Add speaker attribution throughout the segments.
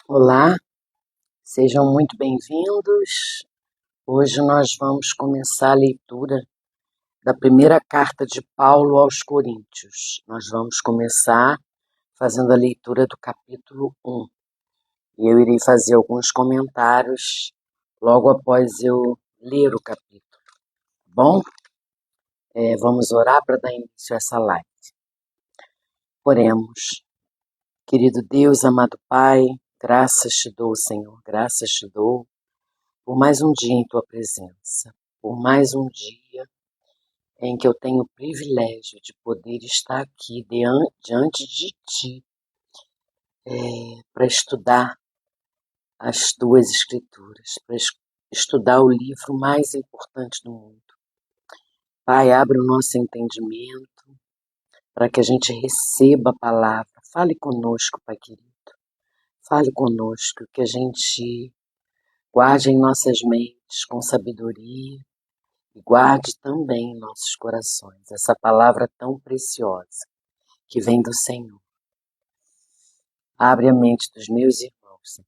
Speaker 1: Olá, sejam muito bem-vindos. Hoje nós vamos começar a leitura da primeira carta de Paulo aos Coríntios. Nós vamos começar fazendo a leitura do capítulo 1. E eu irei fazer alguns comentários logo após eu ler o capítulo. Bom, vamos orar para dar início a essa live. Oremos. Querido Deus, amado Pai, graças te dou, Senhor, graças te dou por mais um dia em Tua presença, por mais um dia em que eu tenho o privilégio de poder estar aqui diante de Ti para estudar as Tuas Escrituras, para estudar o livro mais importante do mundo. Pai, abre o nosso entendimento para que a gente receba a palavra. Fale conosco, Pai querido. Fale conosco, que a gente guarde em nossas mentes com sabedoria e guarde também em nossos corações essa palavra tão preciosa que vem do Senhor. Abre a mente dos meus irmãos.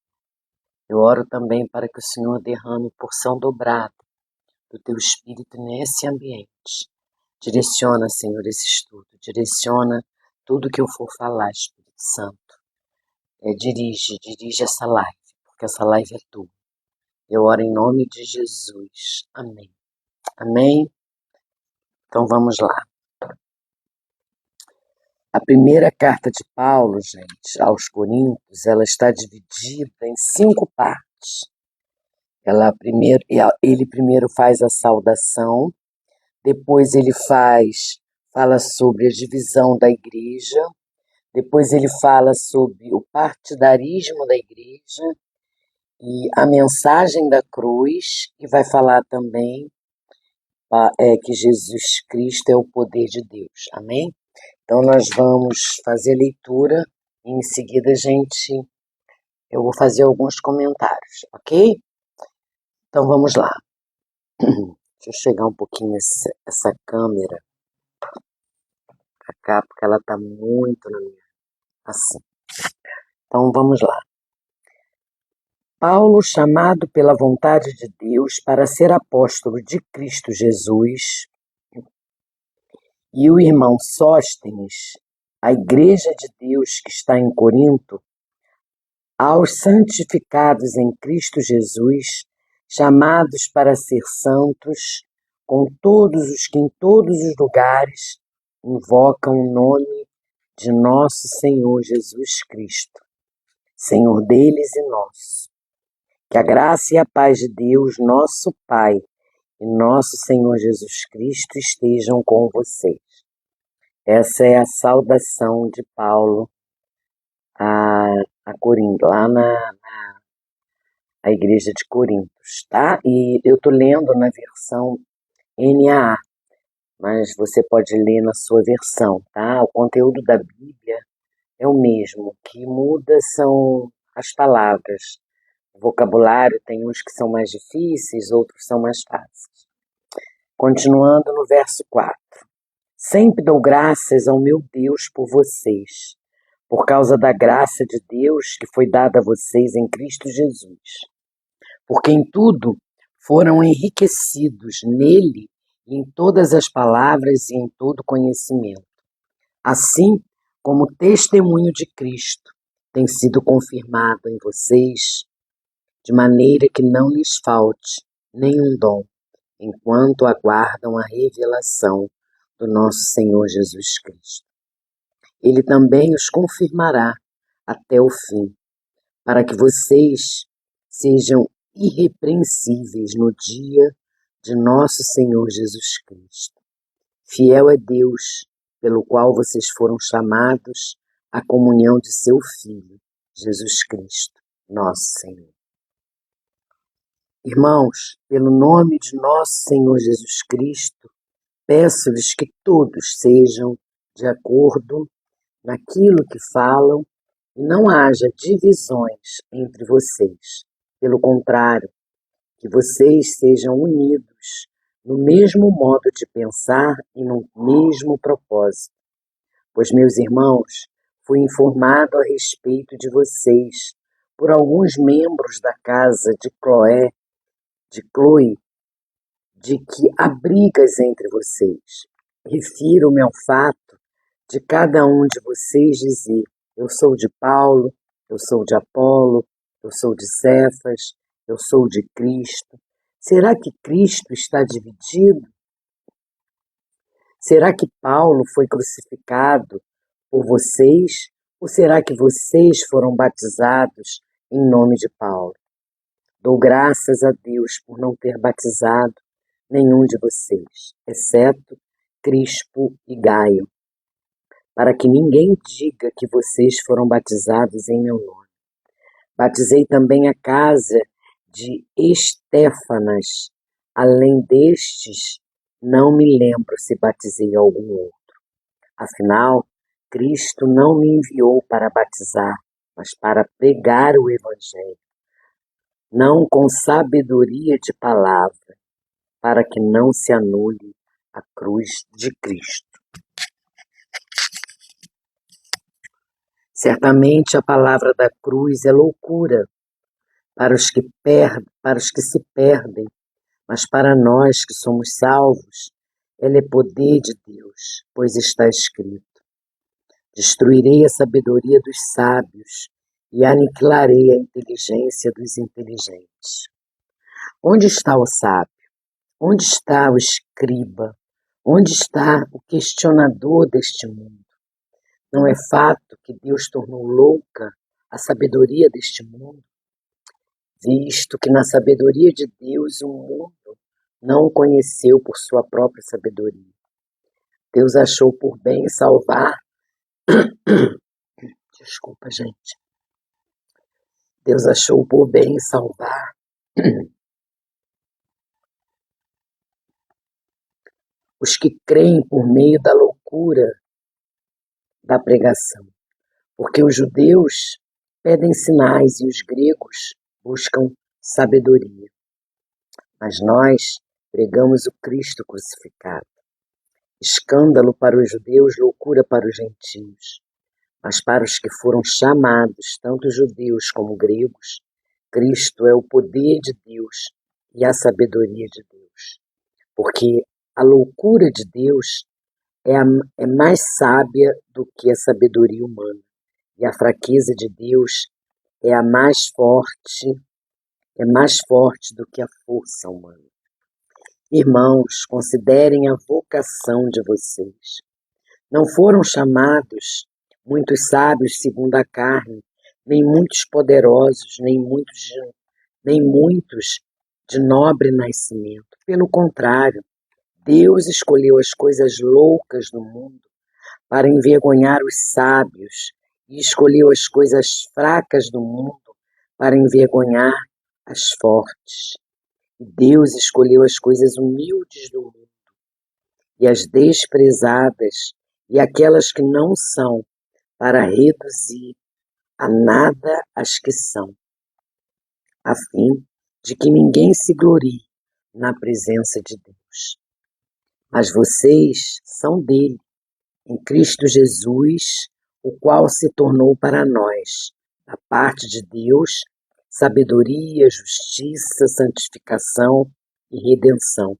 Speaker 1: Eu oro também para que o Senhor derrame porção dobrada do Teu Espírito nesse ambiente. Direciona, Senhor, esse estudo. Direciona tudo que eu for falar, Espírito Santo. Dirige essa live, porque essa live é Tua. Eu oro em nome de Jesus. Amém. Amém? Então vamos lá. A primeira carta de Paulo, gente, aos Coríntios, ela está dividida em 5 partes. Ele primeiro faz a saudação, depois ele fala sobre a divisão da igreja, depois ele fala sobre o partidarismo da igreja e a mensagem da cruz, e vai falar também que Jesus Cristo é o poder de Deus. Amém? Então nós vamos fazer a leitura e em seguida eu vou fazer alguns comentários, ok? Então vamos lá. Deixa eu chegar um pouquinho essa câmera pra cá, porque ela tá muito na minha... assim. Então vamos lá. Paulo, chamado pela vontade de Deus para ser apóstolo de Cristo Jesus, e o irmão Sóstenes, a igreja de Deus que está em Corinto, aos santificados em Cristo Jesus, chamados para ser santos, com todos os que em todos os lugares invocam o nome de nosso Senhor Jesus Cristo, Senhor deles e nosso. Que a graça e a paz de Deus, nosso Pai, e nosso Senhor Jesus Cristo estejam com vocês. Essa é a saudação de Paulo a Corinto, lá na igreja de Coríntios, tá? E eu estou lendo na versão NAA, mas você pode ler na sua versão, tá? O conteúdo da Bíblia é o mesmo, o que muda são as palavras. O vocabulário tem uns que são mais difíceis, outros são mais fáceis. Continuando no verso 4. Sempre dou graças ao meu Deus por vocês, por causa da graça de Deus que foi dada a vocês em Cristo Jesus. Porque em tudo foram enriquecidos nele e em todas as palavras e em todo conhecimento. Assim como o testemunho de Cristo tem sido confirmado em vocês, de maneira que não lhes falte nenhum dom, enquanto aguardam a revelação do nosso Senhor Jesus Cristo. Ele também os confirmará até o fim, para que vocês sejam irrepreensíveis no dia de nosso Senhor Jesus Cristo. Fiel é Deus, pelo qual vocês foram chamados à comunhão de seu Filho, Jesus Cristo, nosso Senhor. Irmãos, pelo nome de nosso Senhor Jesus Cristo, peço-lhes que todos sejam de acordo naquilo que falam e não haja divisões entre vocês. Pelo contrário, que vocês sejam unidos no mesmo modo de pensar e no mesmo propósito. Pois, meus irmãos, fui informado a respeito de vocês por alguns membros da casa de Chloe, de que há brigas entre vocês. Refiro-me ao fato de cada um de vocês dizer: eu sou de Paulo, eu sou de Apolo, eu sou de Cefas, eu sou de Cristo. Será que Cristo está dividido? Será que Paulo foi crucificado por vocês? Ou será que vocês foram batizados em nome de Paulo? Dou graças a Deus por não ter batizado nenhum de vocês, exceto Crispo e Gaio, para que ninguém diga que vocês foram batizados em meu nome. Batizei também a casa de Estéfanas. Além destes, não me lembro se batizei algum outro. Afinal, Cristo não me enviou para batizar, mas para pregar o Evangelho, não com sabedoria de palavra, para que não se anule a cruz de Cristo. Certamente a palavra da cruz é loucura para os que se perdem, mas para nós que somos salvos, ela é poder de Deus, pois está escrito: destruirei a sabedoria dos sábios e aniquilarei a inteligência dos inteligentes. Onde está o sábio? Onde está o escriba? Onde está o questionador deste mundo? Não é fato que Deus tornou louca a sabedoria deste mundo, visto que na sabedoria de Deus o mundo não o conheceu por sua própria sabedoria. Deus achou por bem salvar. Desculpa, gente. Deus achou por bem salvar os que creem por meio da loucura da pregação, porque os judeus pedem sinais e os gregos buscam sabedoria. Mas nós pregamos o Cristo crucificado. Escândalo para os judeus, loucura para os gentios. Mas para os que foram chamados, tanto judeus como gregos, Cristo é o poder de Deus e a sabedoria de Deus. Porque a loucura de Deus é mais sábia do que a sabedoria humana. E a fraqueza de Deus é mais forte do que a força humana. Irmãos, considerem a vocação de vocês. Não foram chamados muitos sábios segundo a carne, nem muitos poderosos, nem muitos de nobre nascimento. Pelo contrário, Deus escolheu as coisas loucas do mundo para envergonhar os sábios e escolheu as coisas fracas do mundo para envergonhar as fortes. E Deus escolheu as coisas humildes do mundo e as desprezadas e aquelas que não são, para reduzir a nada as que são, a fim de que ninguém se glorie na presença de Deus. Mas vocês são dele, em Cristo Jesus, o qual se tornou para nós, da parte de Deus, sabedoria, justiça, santificação e redenção,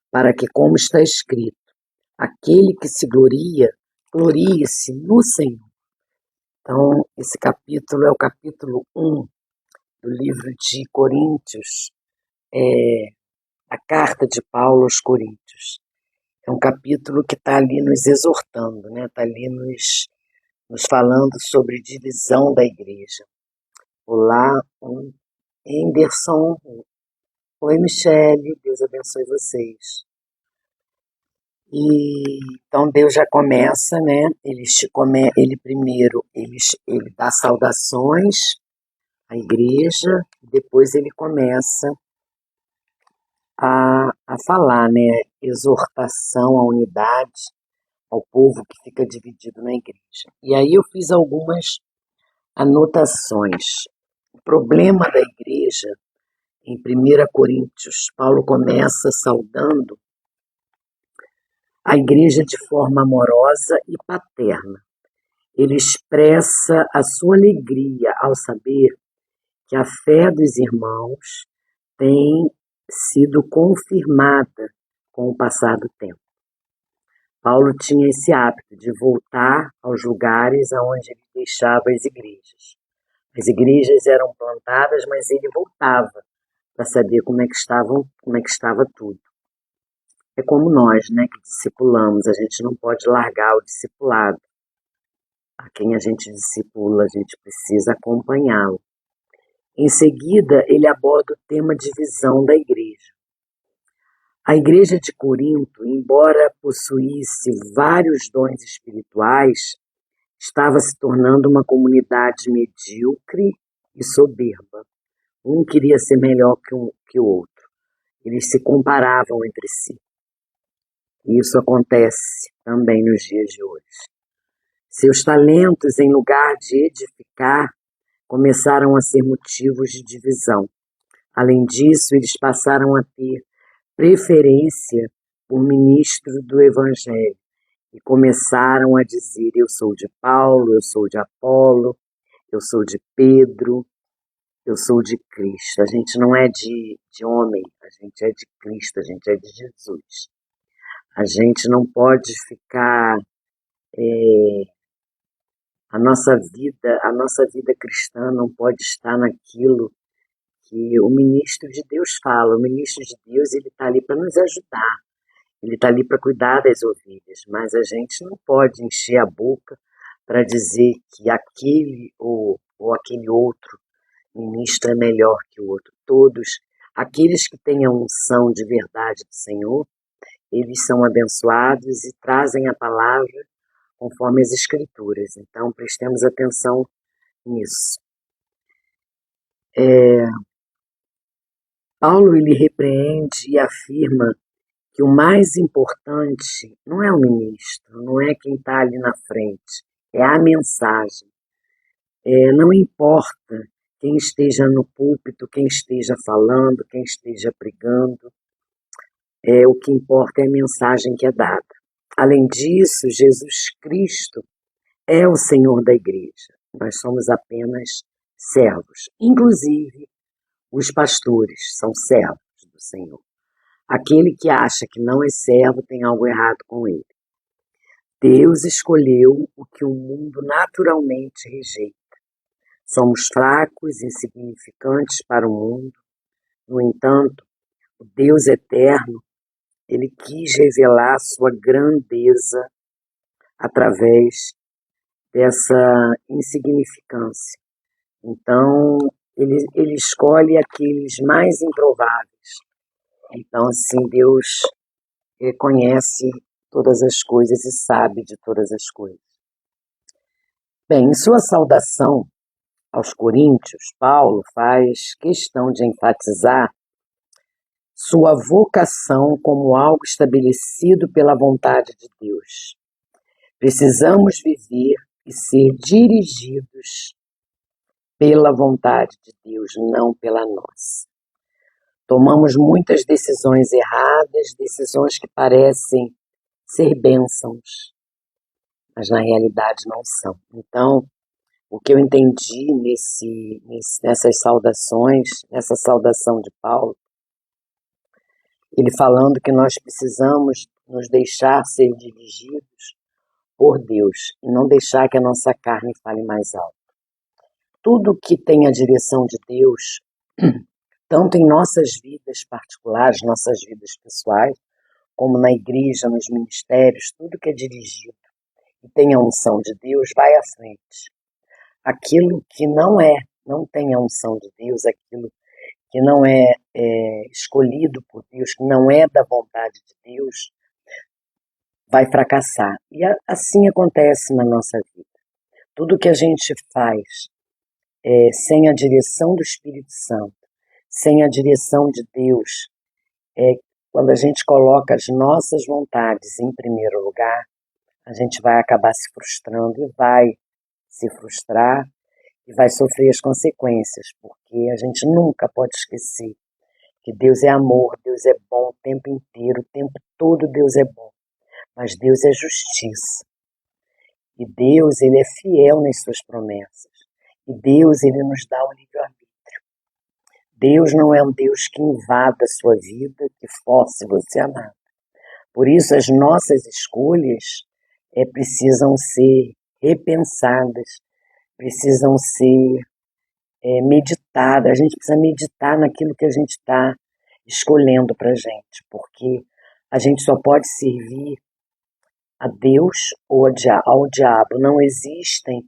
Speaker 1: para que, como está escrito, aquele que se gloria, glorie-se no Senhor. Então, esse capítulo é o capítulo 1 do livro de Coríntios, a carta de Paulo aos Coríntios. É um capítulo que está ali nos exortando, né? Está ali nos falando sobre divisão da igreja. Olá, Henderson. Oi, Michele. Deus abençoe vocês. E então Deus já começa, né? Ele primeiro ele dá saudações à igreja, depois ele começa a falar, né? Exortação à unidade ao povo que fica dividido na igreja. E aí eu fiz algumas anotações. O problema da igreja, em 1 Coríntios, Paulo começa saudando a igreja de forma amorosa e paterna. Ele expressa a sua alegria ao saber que a fé dos irmãos tem sido confirmada com o passar do tempo. Paulo tinha esse hábito de voltar aos lugares aonde ele deixava as igrejas. As igrejas eram plantadas, mas ele voltava para saber como é que estava tudo. É como nós, né, que discipulamos, a gente não pode largar o discipulado. A quem a gente discipula, a gente precisa acompanhá-lo. Em seguida, ele aborda o tema de visão da igreja. A igreja de Corinto, embora possuísse vários dons espirituais, estava se tornando uma comunidade medíocre e soberba. Um queria ser melhor que o outro. Eles se comparavam entre si. E isso acontece também nos dias de hoje. Seus talentos, em lugar de edificar, começaram a ser motivos de divisão. Além disso, eles passaram a ter preferência por ministro do Evangelho e começaram a dizer: eu sou de Paulo, eu sou de Apolo, eu sou de Pedro, eu sou de Cristo. A gente não é de homem, a gente é de Cristo, a gente é de Jesus. A gente não pode ficar... A nossa vida cristã não pode estar naquilo que o ministro de Deus fala. O ministro de Deus, ele está ali para nos ajudar, ele está ali para cuidar das ovelhas, mas a gente não pode encher a boca para dizer que aquele ou aquele outro ministro é melhor que o outro. Todos, aqueles que têm a unção de verdade do Senhor, eles são abençoados e trazem a palavra conforme as Escrituras. Então, prestemos atenção nisso. Paulo, ele repreende e afirma que o mais importante não é o ministro, não é quem está ali na frente, é a mensagem. Não importa quem esteja no púlpito, quem esteja falando, quem esteja pregando, o que importa é a mensagem que é dada. Além disso, Jesus Cristo é o Senhor da igreja. Nós somos apenas servos. Inclusive, os pastores são servos do Senhor. Aquele que acha que não é servo tem algo errado com ele. Deus escolheu o que o mundo naturalmente rejeita. Somos fracos, insignificantes para o mundo. No entanto, o Deus eterno, ele quis revelar sua grandeza através dessa insignificância. Então, ele escolhe aqueles mais improváveis. Então, assim, Deus conhece todas as coisas e sabe de todas as coisas. Bem, em sua saudação aos coríntios, Paulo faz questão de enfatizar sua vocação como algo estabelecido pela vontade de Deus. Precisamos viver e ser dirigidos pela vontade de Deus, não pela nossa. Tomamos muitas decisões erradas, decisões que parecem ser bênçãos, mas na realidade não são. Então, o que eu entendi nessas saudações, nessa saudação de Paulo, ele falando que nós precisamos nos deixar ser dirigidos por Deus e não deixar que a nossa carne fale mais alto. Tudo que tem a direção de Deus, tanto em nossas vidas particulares, nossas vidas pessoais, como na igreja, nos ministérios, tudo que é dirigido e tem a unção de Deus, vai à frente. Aquilo que não tem a unção de Deus, aquilo que não é escolhido por Deus, que não é da vontade de Deus, vai fracassar. E assim acontece na nossa vida. Tudo que a gente faz sem a direção do Espírito Santo, sem a direção de Deus, quando a gente coloca as nossas vontades em primeiro lugar, a gente vai acabar se frustrando e vai se frustrar e vai sofrer as consequências, porque a gente nunca pode esquecer que Deus é amor, Deus é bom o tempo inteiro, o tempo todo Deus é bom, mas Deus é justiça. E Deus, ele é fiel nas suas promessas. E Deus, ele nos dá o livre-arbítrio. Deus não é um Deus que invada a sua vida, que force você a nada. Por isso, as nossas escolhas precisam ser repensadas, precisam ser meditadas. A gente precisa meditar naquilo que a gente está escolhendo para a gente, porque a gente só pode servir a Deus ou ao diabo. Não existem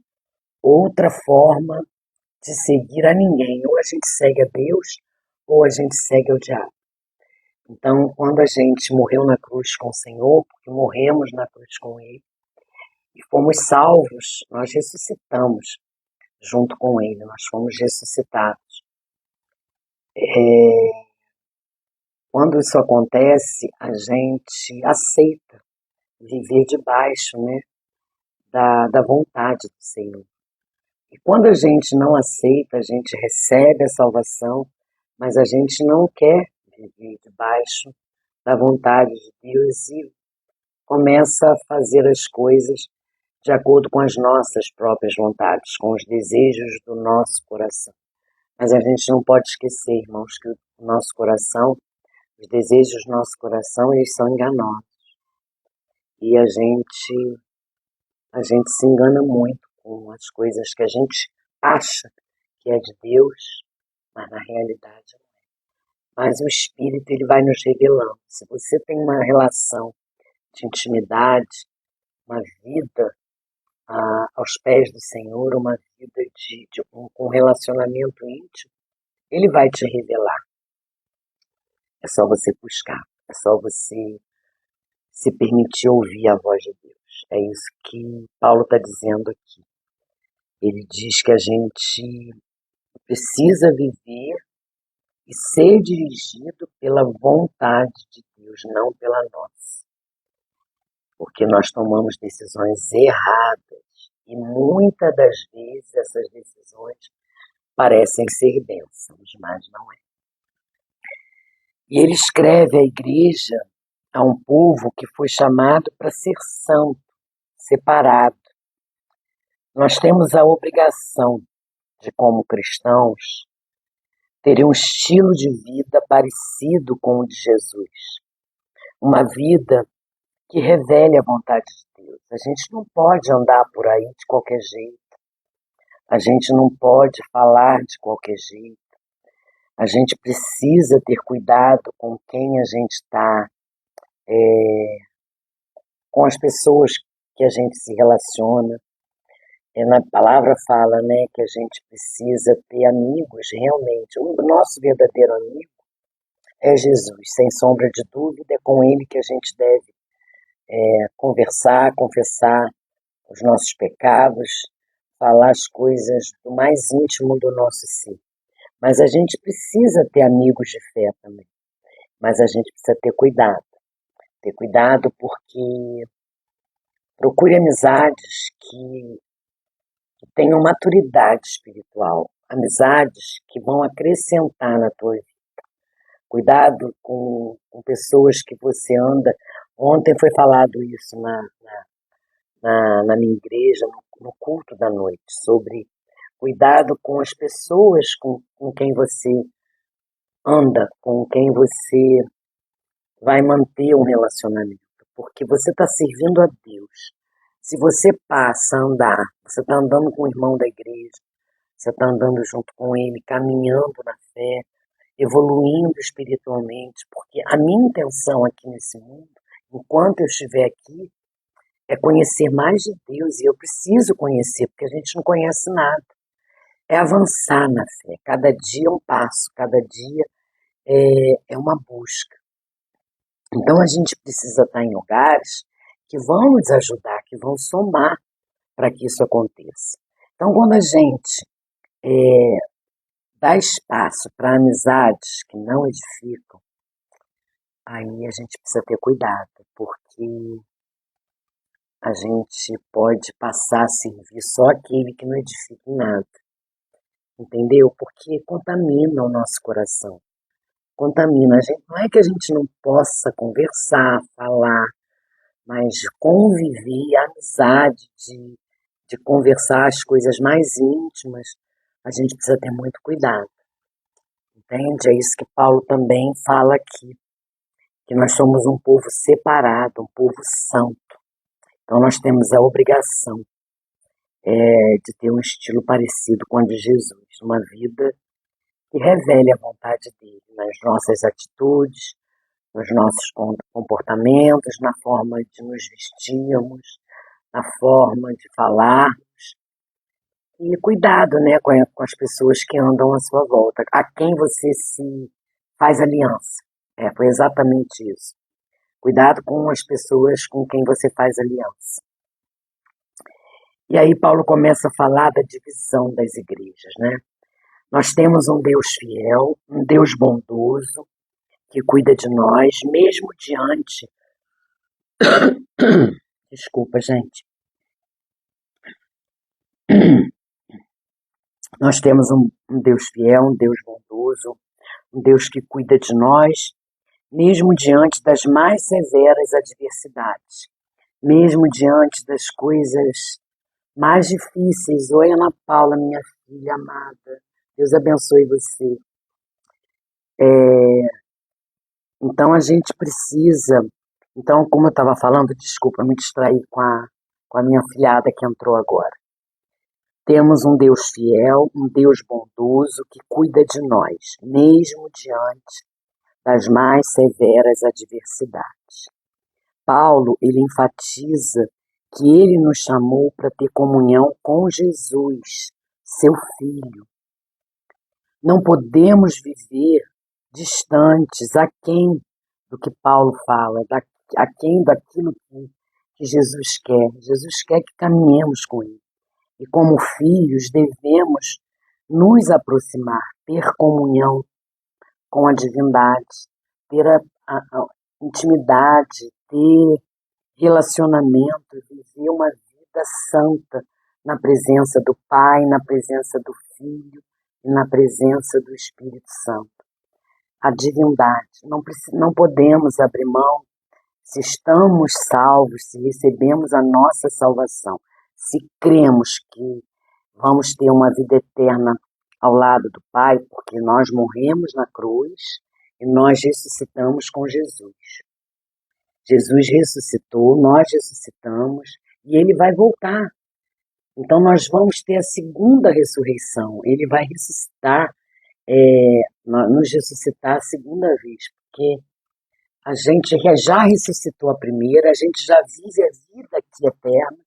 Speaker 1: outra forma de seguir a ninguém. Ou a gente segue a Deus ou a gente segue ao diabo. Então, quando a gente morreu na cruz com o Senhor, porque morremos na cruz com Ele, e fomos salvos, nós ressuscitamos junto com Ele, nós fomos ressuscitados. Quando isso acontece, a gente aceita viver debaixo, né, da vontade do Senhor. E quando a gente não aceita, a gente recebe a salvação, mas a gente não quer viver debaixo da vontade de Deus e começa a fazer as coisas de acordo com as nossas próprias vontades, com os desejos do nosso coração. Mas a gente não pode esquecer, irmãos, que o nosso coração, os desejos do nosso coração, eles são enganosos. E a gente se engana muito com as coisas que a gente acha que é de Deus, mas na realidade não é. Mas o Espírito, ele vai nos revelando. Se você tem uma relação de intimidade, uma vida aos pés do Senhor, uma vida com relacionamento íntimo, Ele vai te revelar. É só você buscar, é só você se permitir ouvir a voz de Deus. É isso que Paulo está dizendo aqui. Ele diz que a gente precisa viver e ser dirigido pela vontade de Deus, não pela nossa. Porque nós tomamos decisões erradas e muitas das vezes essas decisões parecem ser bênçãos, mas não é. E ele escreve à igreja, a um povo que foi chamado para ser santo, separado. Nós temos a obrigação de, como cristãos, ter um estilo de vida parecido com o de Jesus. Uma vida que revele a vontade de Deus. A gente não pode andar por aí de qualquer jeito. A gente não pode falar de qualquer jeito. A gente precisa ter cuidado com quem a gente está, com as pessoas que a gente se relaciona. Na palavra fala, né, que a gente precisa ter amigos realmente. O nosso verdadeiro amigo é Jesus, sem sombra de dúvida. É com ele que a gente deve conversar, confessar os nossos pecados, falar as coisas do mais íntimo do nosso ser. Mas a gente precisa ter amigos de fé também. Mas a gente precisa ter cuidado. Ter cuidado porque procure amizades que tenham maturidade espiritual. Amizades que vão acrescentar na tua vida. Cuidado com pessoas que você anda. Ontem foi falado isso na minha igreja, no culto da noite, sobre cuidado com as pessoas com quem você anda, com quem você vai manter um relacionamento, porque você está servindo a Deus. Se você passa a andar, você está andando com o irmão da igreja, você está andando junto com ele, caminhando na fé, evoluindo espiritualmente, porque a minha intenção aqui nesse mundo, enquanto eu estiver aqui, é conhecer mais de Deus, e eu preciso conhecer, porque a gente não conhece nada. É avançar na fé, cada dia um passo, cada dia é uma busca. Então a gente precisa estar em lugares que vão nos ajudar, que vão somar para que isso aconteça. Então quando a gente dá espaço para amizades que não edificam, aí a gente precisa ter cuidado, porque a gente pode passar a servir só aquele que não edifica em nada. Entendeu? Porque contamina o nosso coração. Contamina. Não é que a gente não possa conversar, falar, mas conviver, amizade, de conversar as coisas mais íntimas, a gente precisa ter muito cuidado. Entende? É isso que Paulo também fala aqui, que nós somos um povo separado, um povo santo. Então nós temos a obrigação de ter um estilo parecido com o de Jesus, uma vida que revele a vontade dele nas nossas atitudes, nos nossos comportamentos, na forma de nos vestirmos, na forma de falar. E cuidado, né, com as pessoas que andam à sua volta, a quem você se faz aliança. Foi exatamente isso. Cuidado com as pessoas com quem você faz aliança. E aí Paulo começa a falar da divisão das igrejas, né? Nós temos um Deus fiel, um Deus bondoso, que cuida de nós, mesmo diante... Desculpa, gente. Nós temos um Deus fiel, um Deus bondoso, um Deus que cuida de nós, mesmo diante das mais severas adversidades, mesmo diante das coisas mais difíceis. Oi, Ana Paula, minha filha amada, Deus abençoe você. Então a gente precisa, então como eu estava falando, desculpa, me distraí com a minha filhada que entrou agora. Temos um Deus fiel, um Deus bondoso que cuida de nós, mesmo diante das mais severas adversidades. Paulo, ele enfatiza que ele nos chamou para ter comunhão com Jesus, seu Filho. Não podemos viver distantes, aquém do que Paulo fala, aquém daquilo que Jesus quer. Jesus quer que caminhemos com ele. E como filhos devemos nos aproximar, ter comunhão com a divindade, ter a intimidade, ter relacionamento, viver uma vida santa na presença do Pai, na presença do Filho e na presença do Espírito Santo. A divindade, não podemos abrir mão, se estamos salvos, se recebemos a nossa salvação, se cremos que vamos ter uma vida eterna ao lado do Pai, porque nós morremos na cruz e nós ressuscitamos com Jesus. Jesus ressuscitou, nós ressuscitamos e ele vai voltar. Então nós vamos ter a segunda ressurreição. Ele vai ressuscitar, nos ressuscitar a segunda vez, porque a gente já ressuscitou a primeira, a gente já vive a vida aqui eterna,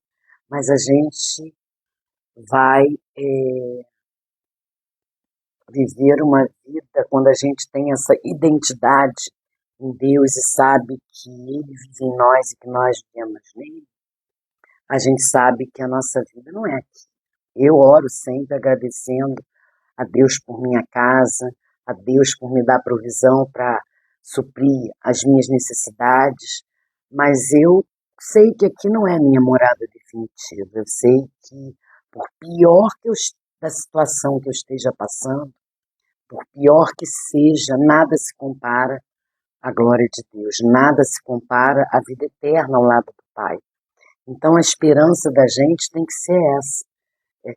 Speaker 1: mas a gente vai viver uma vida quando a gente tem essa identidade em Deus e sabe que Ele vive em nós e que nós vivemos nele. A gente sabe que a nossa vida não é aqui. Eu oro sempre agradecendo a Deus por minha casa, a Deus por me dar provisão para suprir as minhas necessidades, mas eu sei que aqui não é minha morada definitiva. Eu sei que, por pior da situação que eu esteja passando, por pior que seja, nada se compara à glória de Deus, nada se compara à vida eterna ao lado do Pai. Então a esperança da gente tem que ser essa,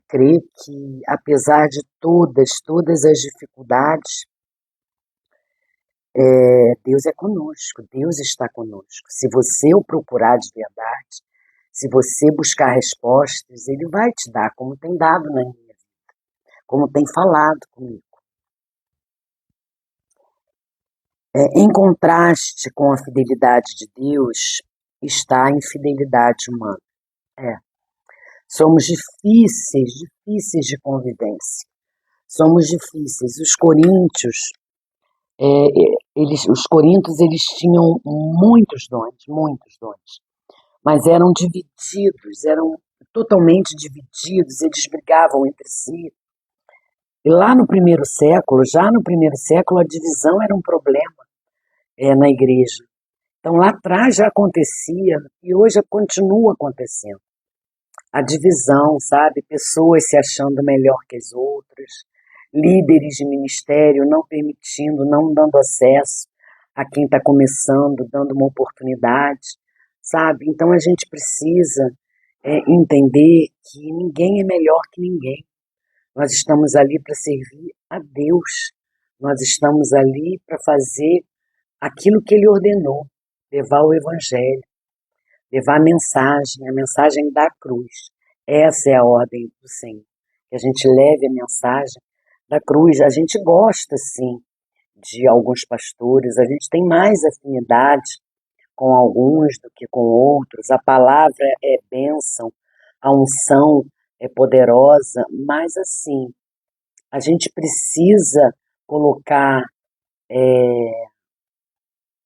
Speaker 1: crer que apesar de todas as dificuldades, Deus é conosco, Deus está conosco. Se você o procurar de verdade, se você buscar respostas, Ele vai te dar, como tem dado na minha vida, como tem falado comigo. Em contraste com a fidelidade de Deus, está a infidelidade humana. Somos difíceis de convivência. Somos difíceis. Os coríntios, eles tinham muitos dons, mas eram divididos, eram totalmente divididos, eles brigavam entre si. E já no primeiro século, a divisão era um problema na igreja. Então lá atrás já acontecia e hoje continua acontecendo. A divisão, sabe? Pessoas se achando melhor que as outras, líderes de ministério não permitindo, não dando acesso a quem está começando, dando uma oportunidade, sabe? Então a gente precisa entender que ninguém é melhor que ninguém. Nós estamos ali para servir a Deus. Nós estamos ali para fazer aquilo que Ele ordenou, levar o Evangelho, levar a mensagem da cruz. Essa é a ordem do Senhor, que a gente leve a mensagem da cruz. A gente gosta, sim, de alguns pastores, a gente tem mais afinidade com alguns do que com outros. A palavra é bênção, a unção é poderosa, mas assim, a gente precisa colocar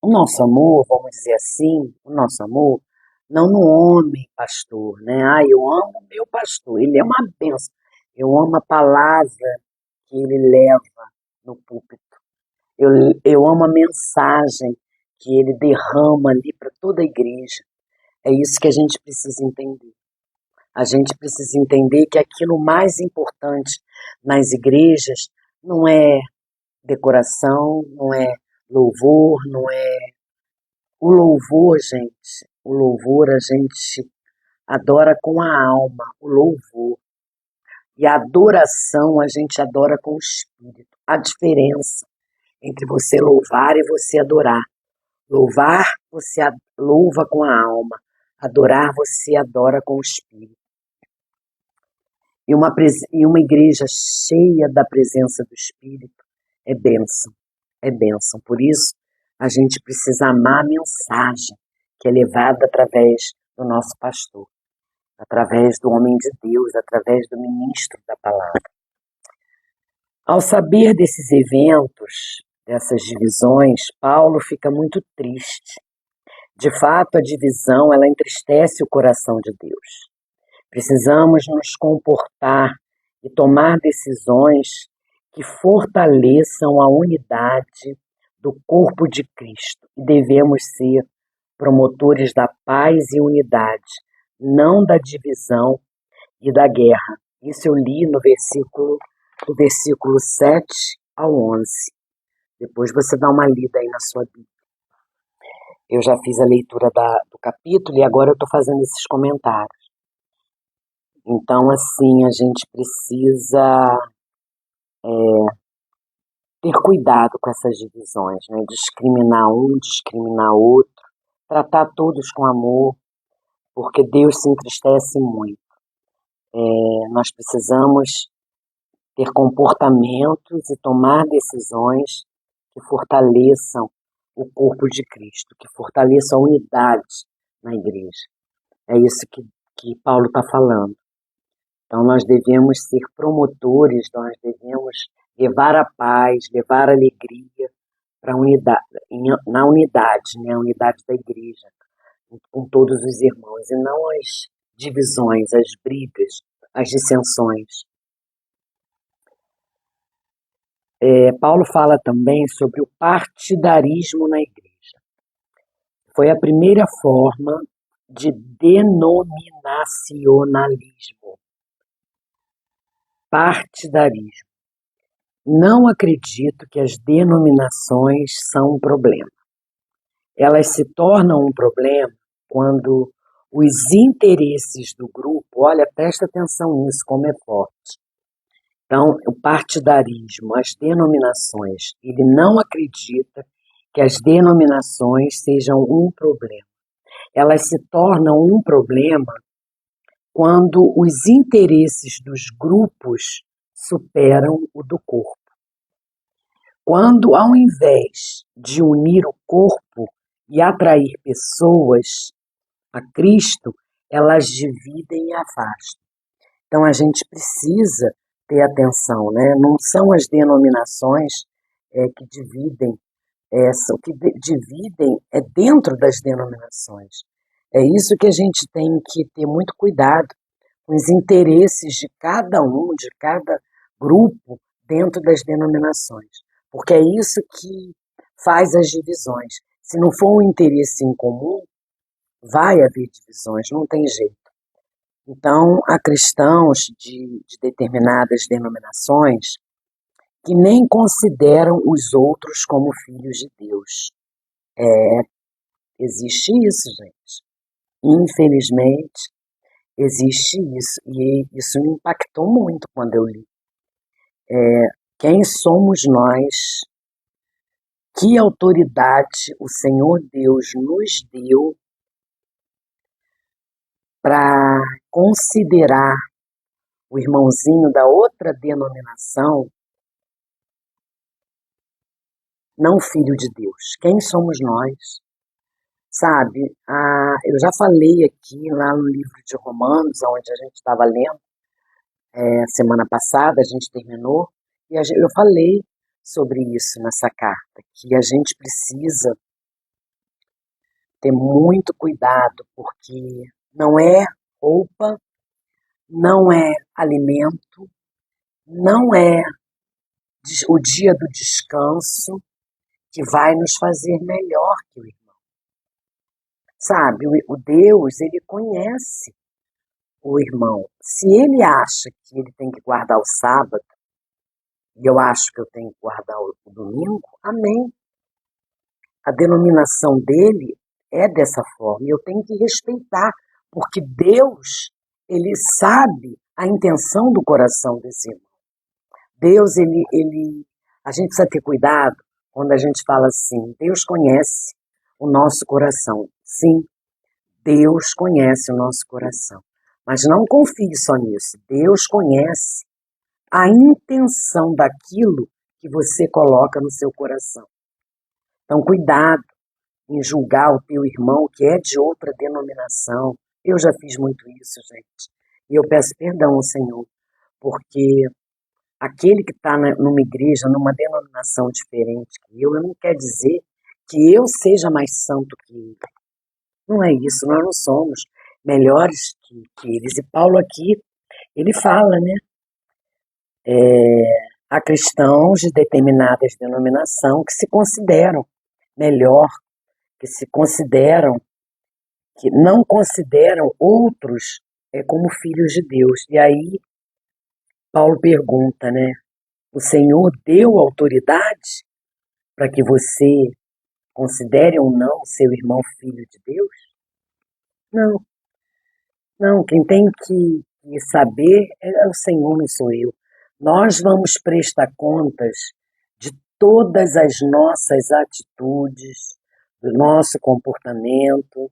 Speaker 1: o nosso amor, vamos dizer assim, o nosso amor, não no homem pastor, né? Ah, eu amo meu pastor, ele é uma bênção. Eu amo a palavra que ele leva no púlpito. Eu, eu amo a mensagem que ele derrama ali para toda a igreja. É isso que a gente precisa entender. A gente precisa entender que aquilo mais importante nas igrejas não é decoração, não é louvor, não é. O louvor, gente, o louvor a gente adora com a alma, o louvor. E a adoração a gente adora com o espírito. A diferença entre você louvar e você adorar. Louvar, você louva com a alma. Adorar, você adora com o espírito. E uma igreja cheia da presença do Espírito é bênção, é bênção. Por isso, a gente precisa amar a mensagem que é levada através do nosso pastor, através do homem de Deus, através do ministro da palavra. Ao saber desses eventos, dessas divisões, Paulo fica muito triste. De fato, a divisão, ela entristece o coração de Deus. Precisamos nos comportar e tomar decisões que fortaleçam a unidade do corpo de Cristo. E devemos ser promotores da paz e unidade, não da divisão e da guerra. Isso eu li no do versículo 7 ao 11. Depois você dá uma lida aí na sua Bíblia. Eu já fiz a leitura do capítulo e agora eu estou fazendo esses comentários. Então, assim, a gente precisa ter cuidado com essas divisões, né? Discriminar um, discriminar outro, tratar todos com amor, porque Deus se entristece muito. Nós precisamos ter comportamentos e tomar decisões que fortaleçam o corpo de Cristo, que fortaleçam a unidade na igreja. É isso que Paulo está falando. Então, nós devemos ser promotores, nós devemos levar a paz, levar a alegria para a unidade, na unidade, né? A unidade da igreja, com todos os irmãos, e não as divisões, as brigas, as dissensões. Paulo fala também sobre o partidarismo na igreja. Foi a primeira forma de denominacionalismo. Partidarismo. Não acredito que as denominações são um problema. Elas se tornam um problema quando os interesses do grupo, olha, presta atenção nisso, como é forte. Então, o partidarismo, as denominações, ele não acredita que as denominações sejam um problema. Elas se tornam um problema quando os interesses dos grupos superam o do corpo. Quando, ao invés de unir o corpo e atrair pessoas a Cristo, elas dividem e afastam. Então, a gente precisa ter atenção, né? Não são as denominações que dividem, o que dividem é dentro das denominações. É isso que a gente tem que ter muito cuidado com os interesses de cada um, de cada grupo dentro das denominações. Porque é isso que faz as divisões. Se não for um interesse em comum, vai haver divisões, não tem jeito. Então, há cristãos de determinadas denominações que nem consideram os outros como filhos de Deus. Existe isso, gente. Infelizmente, existe isso. E isso me impactou muito quando eu li. Quem somos nós? Que autoridade o Senhor Deus nos deu para considerar o irmãozinho da outra denominação não filho de Deus? Quem somos nós? Sabe, eu já falei aqui lá no livro de Romanos, onde a gente estava lendo, semana passada, a gente terminou, e eu falei sobre isso nessa carta, que a gente precisa ter muito cuidado, porque não é roupa, não é alimento, não é o dia do descanso que vai nos fazer melhor que o irmão. Sabe, o Deus, ele conhece o irmão. Se ele acha que ele tem que guardar o sábado, e eu acho que eu tenho que guardar o domingo, amém. A denominação dele é dessa forma, e eu tenho que respeitar, porque Deus, ele sabe a intenção do coração desse irmão. Deus, a gente precisa ter cuidado quando a gente fala assim, Deus conhece o nosso coração. Sim, Deus conhece o nosso coração. Mas não confie só nisso. Deus conhece a intenção daquilo que você coloca no seu coração. Então, cuidado em julgar o teu irmão que é de outra denominação. Eu já fiz muito isso, gente. E eu peço perdão ao Senhor, porque aquele que está numa igreja, numa denominação diferente que eu não quer dizer que eu seja mais santo que ele. Não é isso, nós não somos melhores que eles. E Paulo aqui, ele fala, né? Há cristãos de determinadas denominações que se consideram melhor, que se consideram, que não consideram outros como filhos de Deus. E aí, Paulo pergunta, né? O Senhor deu autoridade para que você considere ou não seu irmão filho de Deus? Não, não. Quem tem que saber é o Senhor, não sou eu. Nós vamos prestar contas de todas as nossas atitudes, do nosso comportamento,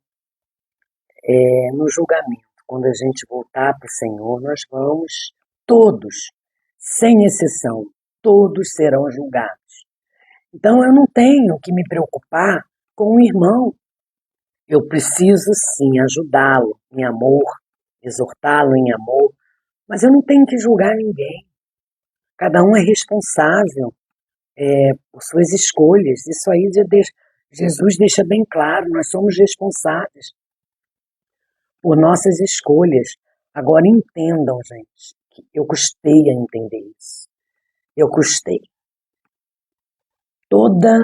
Speaker 1: no julgamento. Quando a gente voltar para o Senhor, nós vamos, todos, sem exceção, todos serão julgados. Então eu não tenho que me preocupar com o irmão. Eu preciso sim ajudá-lo em amor, exortá-lo em amor, mas eu não tenho que julgar ninguém. Cada um é responsável por suas escolhas. Isso aí Jesus deixa bem claro, nós somos responsáveis por nossas escolhas. Agora entendam, gente, que eu custei a entender isso. Eu custei. Toda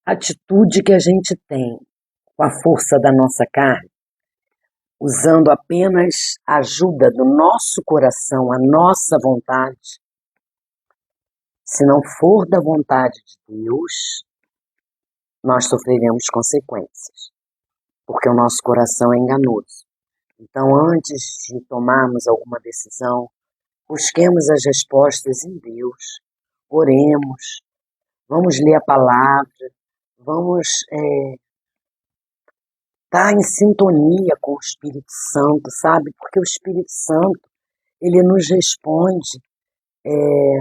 Speaker 1: atitude que a gente tem com a força da nossa carne, usando apenas a ajuda do nosso coração, a nossa vontade, se não for da vontade de Deus, nós sofreremos consequências, porque o nosso coração é enganoso. Então, antes de tomarmos alguma decisão, busquemos as respostas em Deus, oremos, vamos ler a palavra, vamos estar em sintonia com o Espírito Santo, sabe? Porque o Espírito Santo, ele nos responde.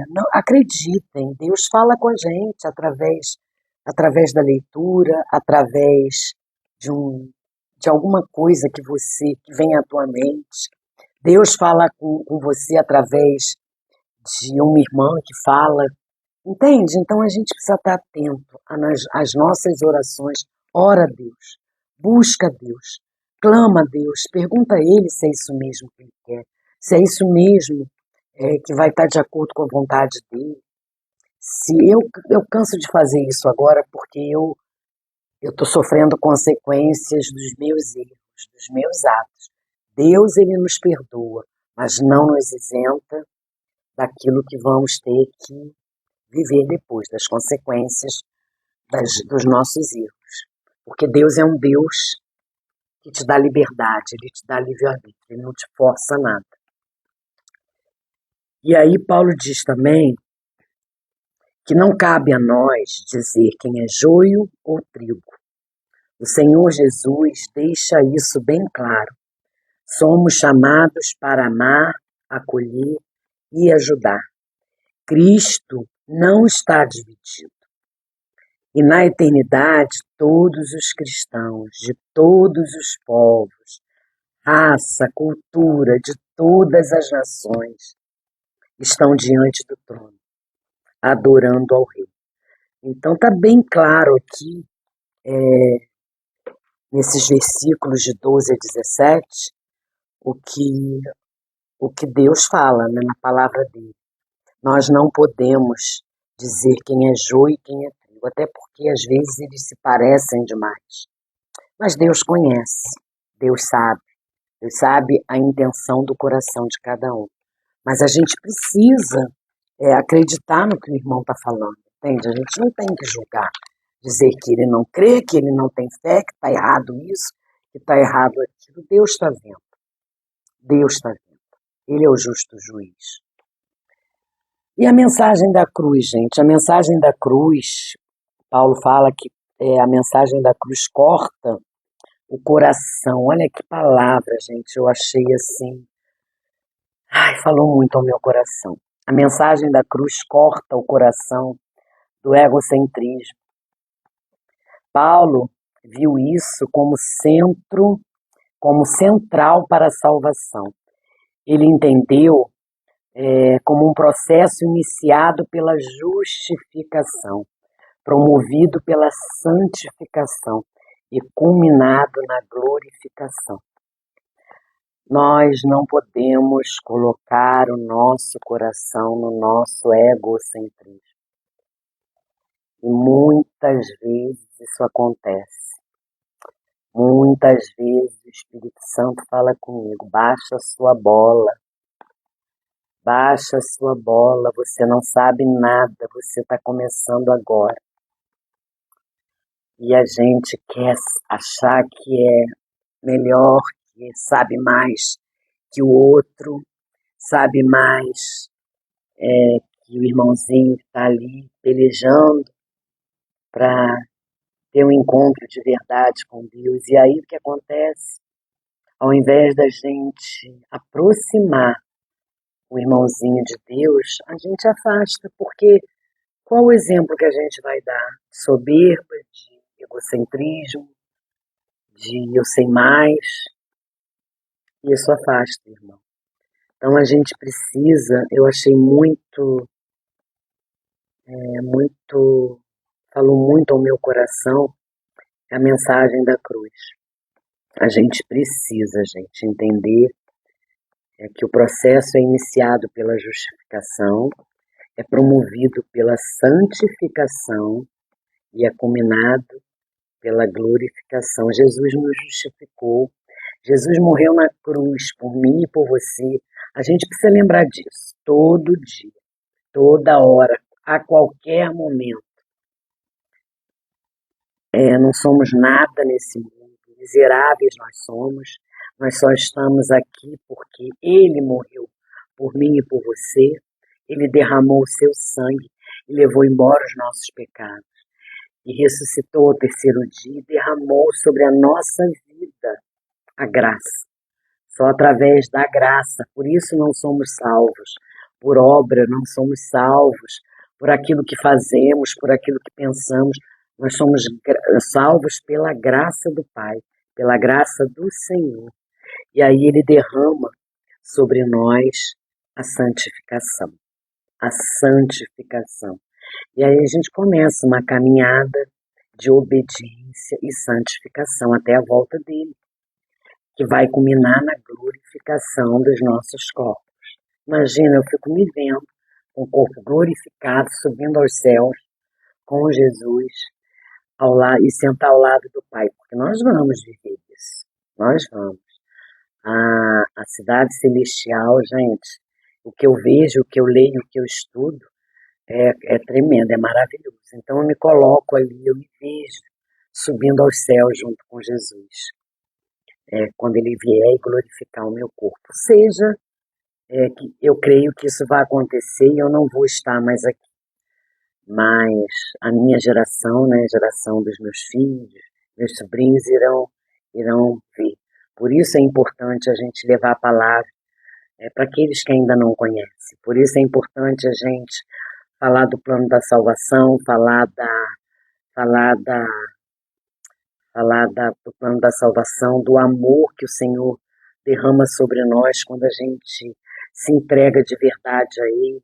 Speaker 1: Não, acreditem, Deus fala com a gente através da leitura, através de alguma coisa que vem à tua mente. Deus fala com você através de uma irmã que fala. Entende? Então a gente precisa estar atento às nossas orações. Ora a Deus, busca a Deus, clama a Deus, pergunta a Ele se é isso mesmo que Ele quer, se é isso mesmo que vai estar de acordo com a vontade dEle. Se eu canso de fazer isso agora porque eu estou sofrendo consequências dos meus erros, dos meus atos. Deus, Ele nos perdoa, mas não nos isenta daquilo que vamos ter que viver depois, das consequências dos nossos erros. Porque Deus é um Deus que te dá liberdade, Ele te dá livre-arbítrio, Ele não te força nada. E aí Paulo diz também que não cabe a nós dizer quem é joio ou trigo. O Senhor Jesus deixa isso bem claro. Somos chamados para amar, acolher e ajudar. Cristo não está dividido. E na eternidade, todos os cristãos, de todos os povos, raça, cultura, de todas as nações, estão diante do trono, adorando ao Rei. Então está bem claro aqui, nesses versículos de 12 a 17, o que Deus fala, né, na palavra dele. Nós não podemos dizer quem é joio e quem é trigo, até porque às vezes eles se parecem demais. Mas Deus conhece, Deus sabe a intenção do coração de cada um. Mas a gente precisa acreditar no que o irmão está falando, entende? A gente não tem que julgar, dizer que ele não crê, que ele não tem fé, que está errado isso, que está errado aquilo. Deus está vendo. Deus está vendo. Ele é o justo juiz. E a mensagem da cruz, gente? A mensagem da cruz, Paulo fala que a mensagem da cruz corta o coração. Olha que palavra, gente. Eu achei assim. Ai, falou muito ao meu coração. A mensagem da cruz corta o coração do egocentrismo. Paulo viu isso como centro, como central para a salvação. Ele entendeu como um processo iniciado pela justificação, promovido pela santificação e culminado na glorificação. Nós não podemos colocar o nosso coração no nosso egocentrismo. E muitas vezes isso acontece. Muitas vezes o Espírito Santo fala comigo, baixa a sua bola, você não sabe nada, você está começando agora. E a gente quer achar que é melhor, que sabe mais que o outro, sabe mais que o irmãozinho que está ali pelejando para ter um encontro de verdade com Deus. E aí o que acontece? Ao invés da gente aproximar o irmãozinho de Deus, a gente afasta, porque qual o exemplo que a gente vai dar? Soberba, de egocentrismo, de eu sei mais. Isso afasta, irmão. Então a gente precisa, eu achei falou muito ao meu coração a mensagem da cruz. A gente precisa, gente, entender que o processo é iniciado pela justificação, é promovido pela santificação e é culminado pela glorificação. Jesus nos justificou, Jesus morreu na cruz por mim e por você. A gente precisa lembrar disso todo dia, toda hora, a qualquer momento. Não somos nada nesse mundo, miseráveis nós só estamos aqui porque Ele morreu por mim e por você, Ele derramou o seu sangue e levou embora os nossos pecados, e ressuscitou ao terceiro dia e derramou sobre a nossa vida a graça. Só através da graça, por isso não somos salvos por obra, não somos salvos por aquilo que fazemos, por aquilo que pensamos. Nós somos salvos pela graça do Pai, pela graça do Senhor. E aí Ele derrama sobre nós a santificação. A santificação. E aí a gente começa uma caminhada de obediência e santificação até a volta dele, que vai culminar na glorificação dos nossos corpos. Imagina, eu fico me vendo com o corpo glorificado, subindo aos céus, com Jesus, e sentar ao lado do Pai, porque nós vamos viver isso, nós vamos. A cidade celestial, gente, o que eu vejo, o que eu leio, o que eu estudo, é tremendo, é maravilhoso. Então eu me coloco ali, eu me vejo subindo aos céus junto com Jesus. Quando Ele vier e glorificar o meu corpo. Seja que eu creio que isso vai acontecer e eu não vou estar mais aqui. mas a minha geração, né, a geração dos meus filhos, meus sobrinhos irão ver. Por isso é importante a gente levar a palavra para aqueles que ainda não conhecem. Por isso é importante a gente falar do plano da salvação, falar da, do plano da salvação, do amor que o Senhor derrama sobre nós quando a gente se entrega de verdade a Ele.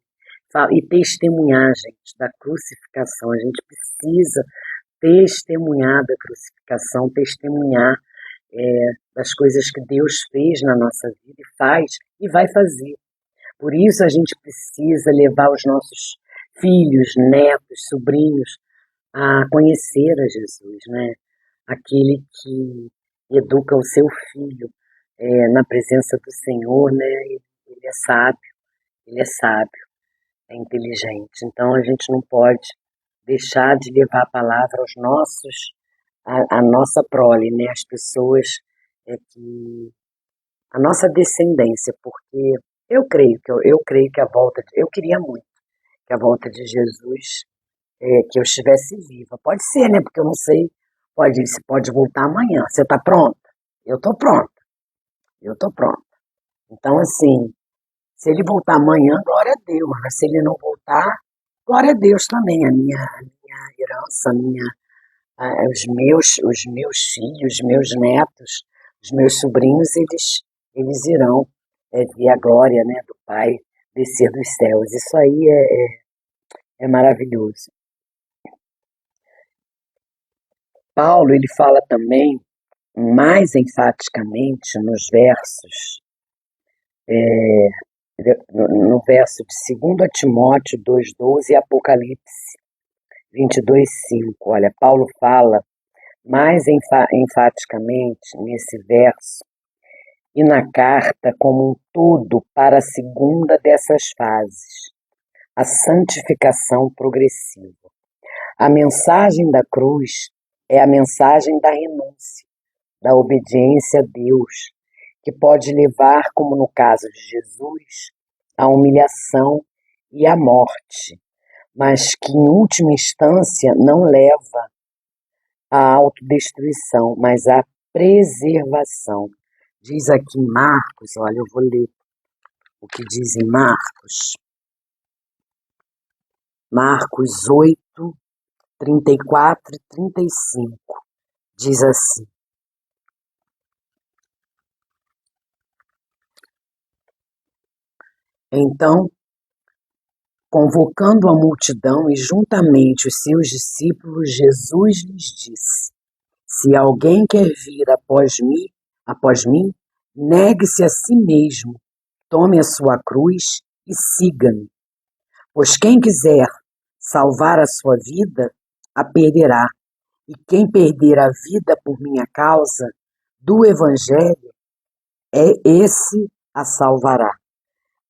Speaker 1: E testemunhar, gente, da crucificação. A gente precisa testemunhar da crucificação, testemunhar das coisas que Deus fez na nossa vida e faz e vai fazer. Por isso a gente precisa levar os nossos filhos, netos, sobrinhos a conhecer a Jesus, né? Aquele que educa o seu filho na presença do Senhor, né? Ele é sábio, ele é sábio, é inteligente. Então a gente não pode deixar de levar a palavra aos nossos, a nossa prole, né? As pessoas a nossa descendência, porque eu creio que eu queria muito que a volta de Jesus, que eu estivesse viva. Pode ser, né? Porque eu não sei, você pode voltar amanhã. Você está pronta? Eu estou pronta. Eu estou pronta. Então, assim, se ele voltar amanhã, glória a Deus. Mas se ele não voltar, glória a Deus também. A minha herança, os meus filhos, os meus netos, os meus sobrinhos, eles irão ver a glória, né, do Pai descer dos céus. Isso aí é maravilhoso. Paulo, ele fala também, mais enfaticamente, nos versos, no verso de 2 Timóteo 2,12 e Apocalipse 22,5. Olha, Paulo fala mais enfaticamente nesse verso e na carta como um todo para a segunda dessas fases, a santificação progressiva. A mensagem da cruz é a mensagem da renúncia, da obediência a Deus, que pode levar, como no caso de Jesus, à humilhação e à morte, mas que em última instância não leva à autodestruição, mas à preservação. Diz aqui em Marcos, olha, eu vou ler o que diz em Marcos 8, 34 e 35. Diz assim: então, convocando a multidão e juntamente os seus discípulos, Jesus lhes disse: se alguém quer vir após mim, negue-se a si mesmo, tome a sua cruz e siga-me. Pois quem quiser salvar a sua vida, a perderá. E quem perder a vida por minha causa, do Evangelho, esse a salvará.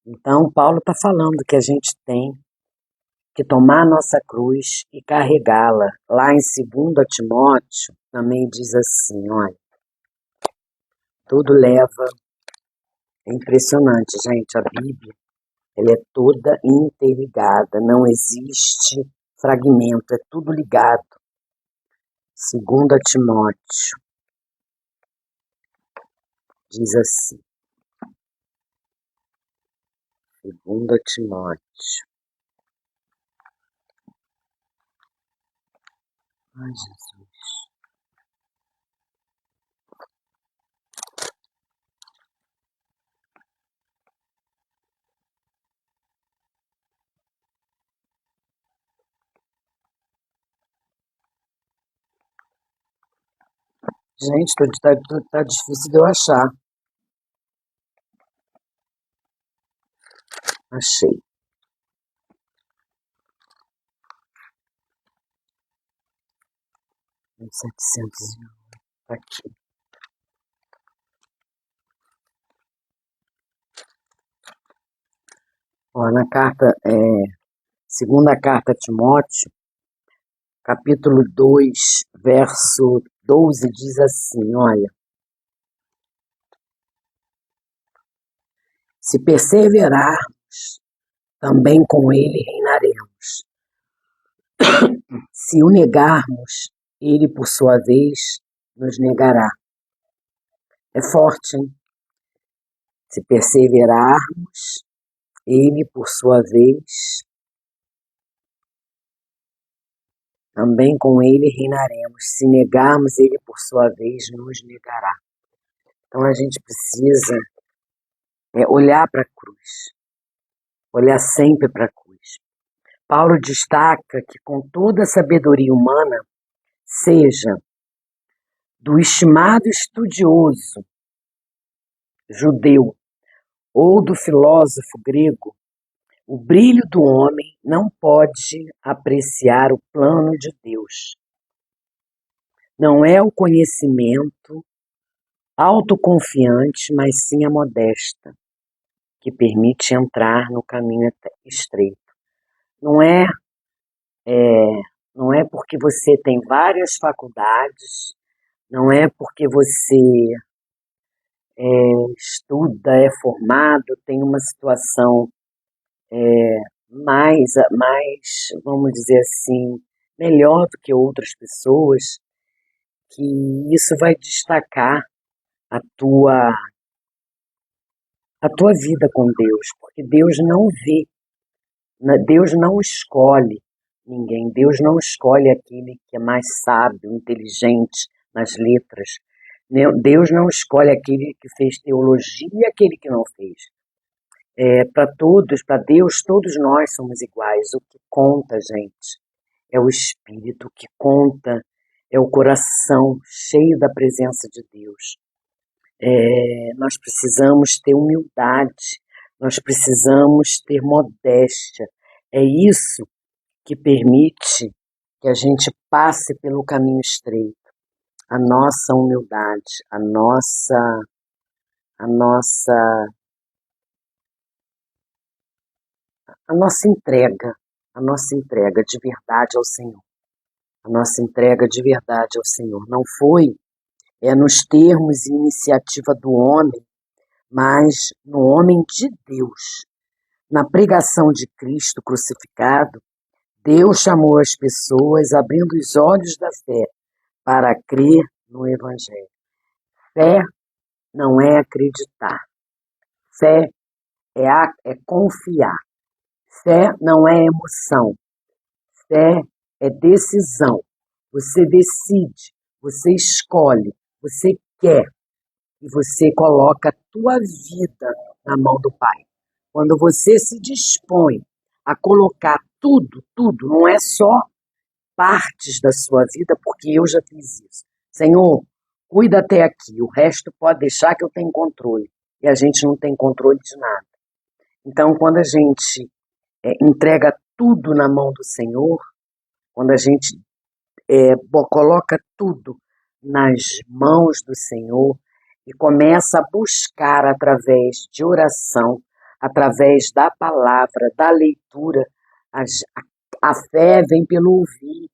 Speaker 1: Então, Paulo está falando que a gente tem que tomar a nossa cruz e carregá-la. Lá em 2 Timóteo, também diz assim, olha, tudo leva, é impressionante, gente, a Bíblia, ela é toda interligada, não existe fragmento, é tudo ligado. 2 Timóteo, diz assim, 2 Timóteo, ai Jesus, gente, tá difícil de eu achar. Achei. Em 700 aqui. Ó, na carta, segunda carta a Timóteo, capítulo 2, verso 12, diz assim, olha, se perseverarmos, também com ele reinaremos. Se o negarmos, ele, por sua vez, nos negará. É forte, hein? Se perseverarmos, ele, por sua vez, também com ele reinaremos. Se negarmos, ele, por sua vez, nos negará. Então a gente precisa olhar para a cruz, olhar sempre para a cruz. Paulo destaca que com toda a sabedoria humana, seja do estimado estudioso judeu ou do filósofo grego, o brilho do homem não pode apreciar o plano de Deus. Não é o conhecimento autoconfiante, mas sim a modesta, que permite entrar no caminho estreito. Não é porque você tem várias faculdades, não é porque você estuda, é formado, tem uma situação mais, vamos dizer assim, melhor do que outras pessoas, que isso vai destacar a tua vida com Deus, porque Deus não vê, Deus não escolhe ninguém, Deus não escolhe aquele que é mais sábio, inteligente nas letras, Deus não escolhe aquele que fez teologia e aquele que não fez. Para Deus, todos nós somos iguais. O que conta, gente, é o Espírito, o que conta é o coração cheio da presença de Deus. Nós precisamos ter humildade, nós precisamos ter modéstia. É isso que permite que a gente passe pelo caminho estreito. A nossa humildade, a nossa entrega de verdade ao Senhor. A nossa entrega de verdade ao Senhor. Não foi nos termos e iniciativa do homem, mas no homem de Deus. Na pregação de Cristo crucificado, Deus chamou as pessoas abrindo os olhos da fé para crer no Evangelho. Fé não é acreditar. Fé é confiar. Fé não é emoção. Fé é decisão. Você decide, você escolhe, você quer e você coloca a tua vida na mão do Pai. Quando você se dispõe a colocar tudo, não é só partes da sua vida, porque eu já fiz isso. Senhor, cuida até aqui, o resto pode deixar que eu tenho controle. E a gente não tem controle de nada. Então, quando a gente entrega tudo na mão do Senhor, quando a gente coloca tudo nas mãos do Senhor e começa a buscar através de oração, através da palavra, da leitura, a fé vem pelo ouvir,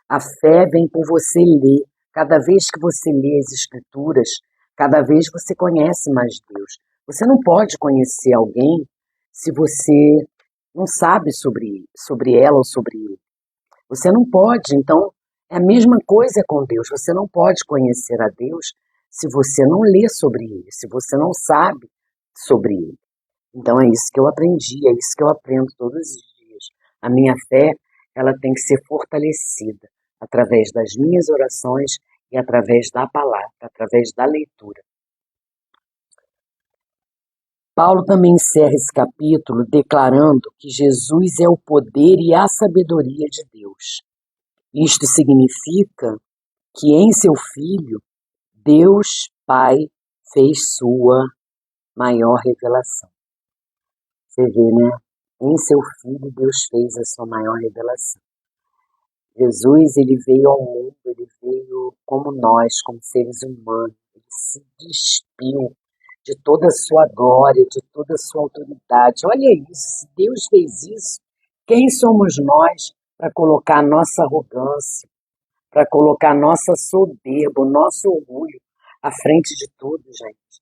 Speaker 1: a fé vem por você ler. Cada vez que você lê as Escrituras, cada vez você conhece mais Deus. Você não pode conhecer alguém se você não sabe sobre ela ou sobre ele. Você não pode, então, é a mesma coisa com Deus. Você não pode conhecer a Deus se você não lê sobre ele, se você não sabe sobre ele. Então é isso que eu aprendi, é isso que eu aprendo todos os dias. A minha fé, ela tem que ser fortalecida através das minhas orações e através da palavra, através da leitura. Paulo também encerra esse capítulo declarando que Jesus é o poder e a sabedoria de Deus. Isto significa que em seu Filho, Deus Pai fez sua maior revelação. Você vê, né? Em seu Filho, Deus fez a sua maior revelação. Jesus, ele veio ao mundo, ele veio como nós, como seres humanos. Ele se despiu de toda a sua glória, de toda a sua autoridade. Olha isso, se Deus fez isso, quem somos nós para colocar a nossa arrogância, para colocar a nossa soberba, o nosso orgulho à frente de tudo, gente?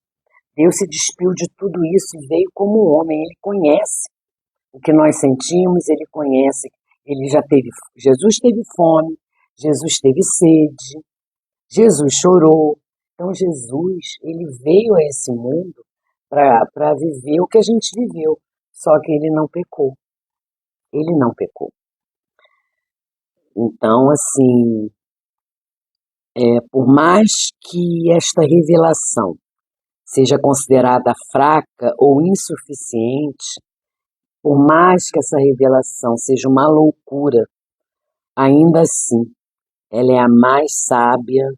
Speaker 1: Deus se despiu de tudo isso e veio como homem. Ele conhece o que nós sentimos, ele conhece. Jesus teve fome, Jesus teve sede, Jesus chorou. Então Jesus, ele veio a esse mundo para viver o que a gente viveu, só que ele não pecou. Ele não pecou. Então, assim, por mais que esta revelação seja considerada fraca ou insuficiente, por mais que essa revelação seja uma loucura, ainda assim, ela é a mais sábia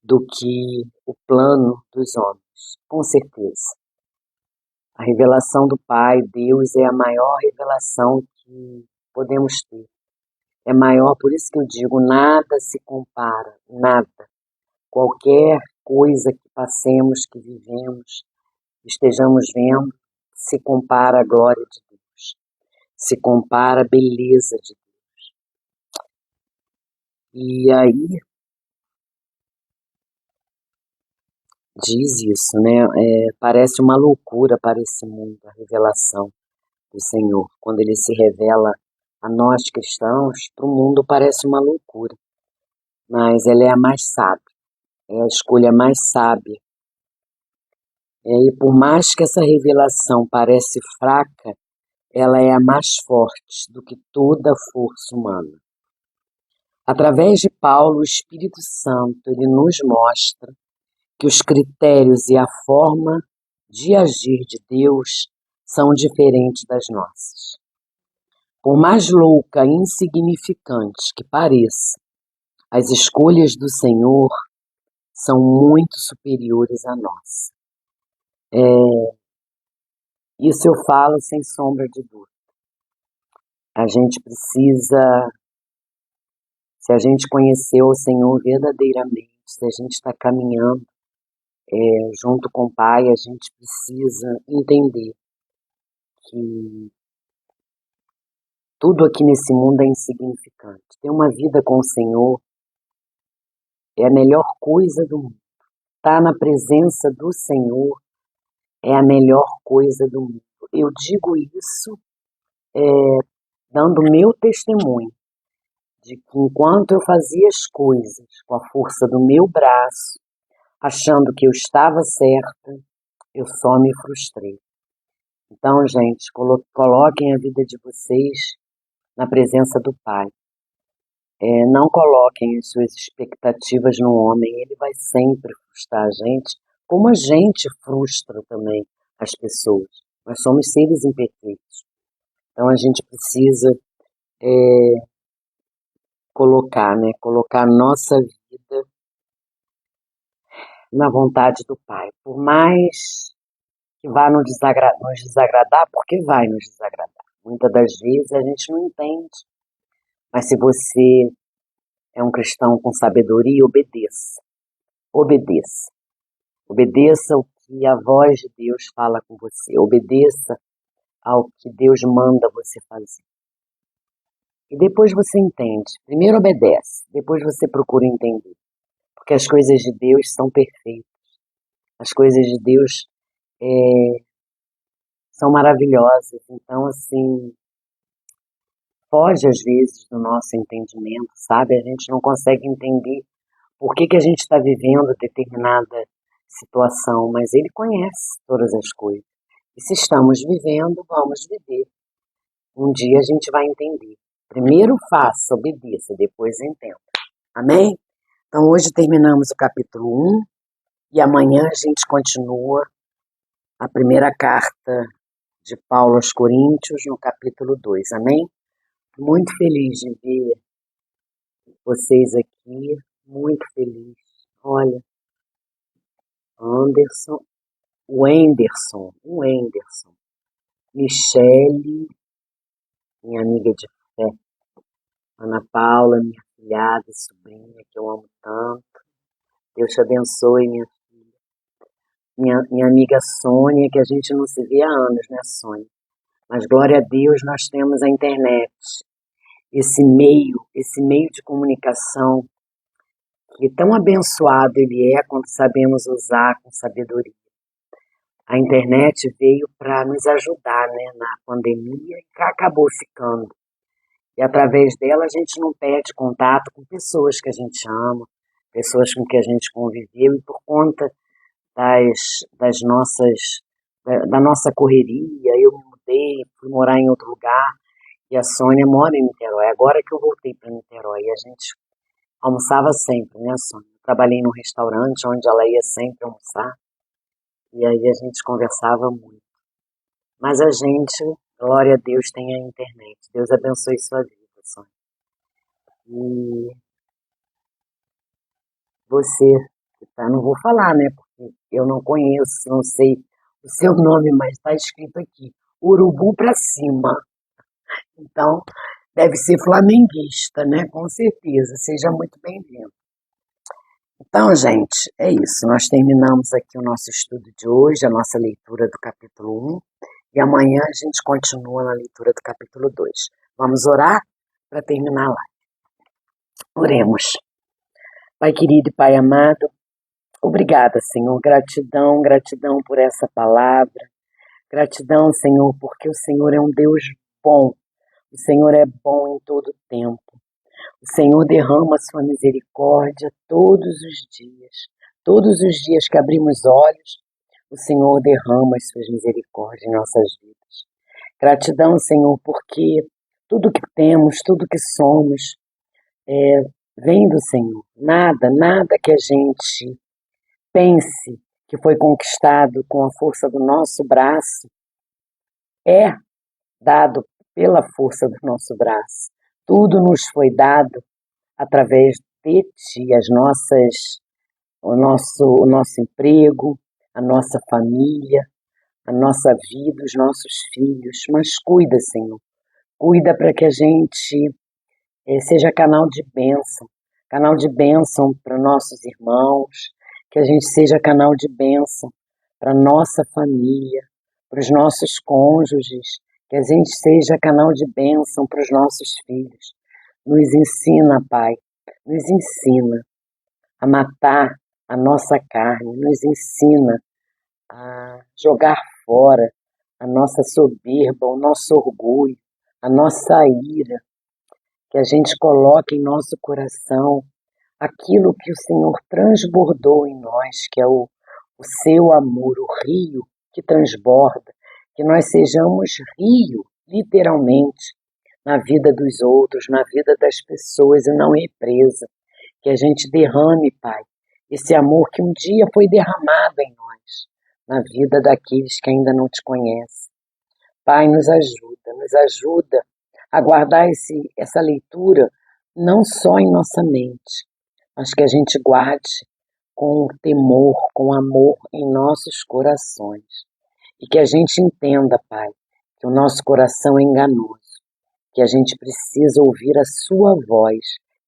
Speaker 1: do que o plano dos homens, com certeza. A revelação do Pai, Deus, é a maior revelação que podemos ter. É maior, por isso que eu digo, nada se compara, nada. Qualquer coisa que passemos, que vivemos, estejamos vendo, se compara à glória de Deus, se compara à beleza de Deus. E aí, diz isso, né? Parece uma loucura para esse mundo, a revelação do Senhor. Quando ele se revela a nós cristãos, para o mundo parece uma loucura. Mas ela é a mais sábia, é a escolha mais sábia. E por mais que essa revelação parece fraca, ela é a mais forte do que toda a força humana. Através de Paulo, o Espírito Santo, ele nos mostra que os critérios e a forma de agir de Deus são diferentes das nossas. Por mais louca e insignificante que pareça, as escolhas do Senhor são muito superiores à nossa. Isso eu falo sem sombra de dúvida. A gente precisa, se a gente conheceu o Senhor verdadeiramente, se a gente está caminhando junto com o Pai, a gente precisa entender que tudo aqui nesse mundo é insignificante. Ter uma vida com o Senhor é a melhor coisa do mundo. Estar na presença do Senhor é a melhor coisa do mundo. Eu digo isso dando meu testemunho de que enquanto eu fazia as coisas com a força do meu braço, achando que eu estava certa, eu só me frustrei. Então, gente, coloquem a vida de vocês na presença do Pai. Não coloquem as suas expectativas no homem, ele vai sempre frustrar a gente, como a gente frustra também as pessoas. Nós somos seres imperfeitos. Então a gente precisa colocar a nossa vida na vontade do Pai. Por mais que vá nos desagradar, porque vai nos desagradar. Muitas das vezes a gente não entende. Mas se você é um cristão com sabedoria, obedeça. Obedeça. Obedeça ao que a voz de Deus fala com você. Obedeça ao que Deus manda você fazer. E depois você entende. Primeiro obedece, depois você procura entender. Porque as coisas de Deus são perfeitas. As coisas de Deus são maravilhosas. Então, assim, foge às vezes do nosso entendimento, sabe? A gente não consegue entender por que a gente está vivendo determinada situação, mas Ele conhece todas as coisas. E se estamos vivendo, vamos viver. Um dia a gente vai entender. Primeiro faça, obedeça, depois entenda. Amém? Então hoje terminamos o capítulo 1 e amanhã a gente continua a primeira carta de Paulo aos Coríntios no capítulo 2. Amém? Muito feliz de ver vocês aqui, muito feliz. Olha, Anderson, o Wenderson, Michele, minha amiga de fé, Ana Paula, minha filhada e sobrinha, que eu amo tanto. Deus te abençoe, minha filha. Minha amiga Sônia, que a gente não se vê há anos, né, Sônia? Mas glória a Deus, nós temos a internet, esse meio de comunicação, que tão abençoado ele é quando sabemos usar com sabedoria. A internet veio para nos ajudar, né, na pandemia e acabou ficando E através dela a gente não perde contato com pessoas que a gente ama, pessoas com que a gente conviveu, e por conta das nossas, da nossa correria, eu me mudei, fui morar em outro lugar, e a Sônia mora em Niterói. Agora que eu voltei para Niterói, a gente almoçava sempre, né, Sônia? Eu trabalhei num restaurante onde ela ia sempre almoçar, e aí a gente conversava muito. Mas a gente, glória a Deus, tem a internet. Deus abençoe sua vida, Sônia. E você, tá, não vou falar, né? Porque eu não conheço, não sei o seu nome, mas está escrito aqui, Urubu para cima. Então, deve ser flamenguista, né? Com certeza. Seja muito bem-vindo. Então, gente, é isso. Nós terminamos aqui o nosso estudo de hoje, a nossa leitura do capítulo 1. E amanhã a gente continua na leitura do capítulo 2. Vamos orar para terminar lá. Oremos. Pai querido e Pai amado, obrigada, Senhor. Gratidão, gratidão por essa palavra. Gratidão, Senhor, porque o Senhor é um Deus bom. O Senhor é bom em todo tempo. O Senhor derrama a sua misericórdia todos os dias. Todos os dias que abrimos olhos, o Senhor derrama as suas misericórdias em nossas vidas. Gratidão, Senhor, porque tudo que temos, tudo que somos, vem do Senhor. Nada, nada que a gente pense que foi conquistado com a força do nosso braço é dado pela força do nosso braço. Tudo nos foi dado através de Ti, o nosso emprego, a nossa família, a nossa vida, os nossos filhos. Mas cuida, Senhor. Cuida para que a gente seja canal de bênção para nossos irmãos, que a gente seja canal de bênção para nossa família, para os nossos cônjuges, que a gente seja canal de bênção para os nossos filhos. Nos ensina, Pai, nos ensina a matar a nossa carne, nos ensina a jogar fora a nossa soberba, o nosso orgulho, a nossa ira, que a gente coloque em nosso coração aquilo que o Senhor transbordou em nós, que é o seu amor, o rio que transborda, que nós sejamos rio, literalmente, na vida dos outros, na vida das pessoas e não represa, que a gente derrame, Pai, esse amor que um dia foi derramado em nós, na vida daqueles que ainda não te conhecem. Pai, nos ajuda a guardar essa leitura não só em nossa mente, mas que a gente guarde com temor, com amor em nossos corações. E que a gente entenda, Pai, que o nosso coração é enganoso, que a gente precisa ouvir a sua voz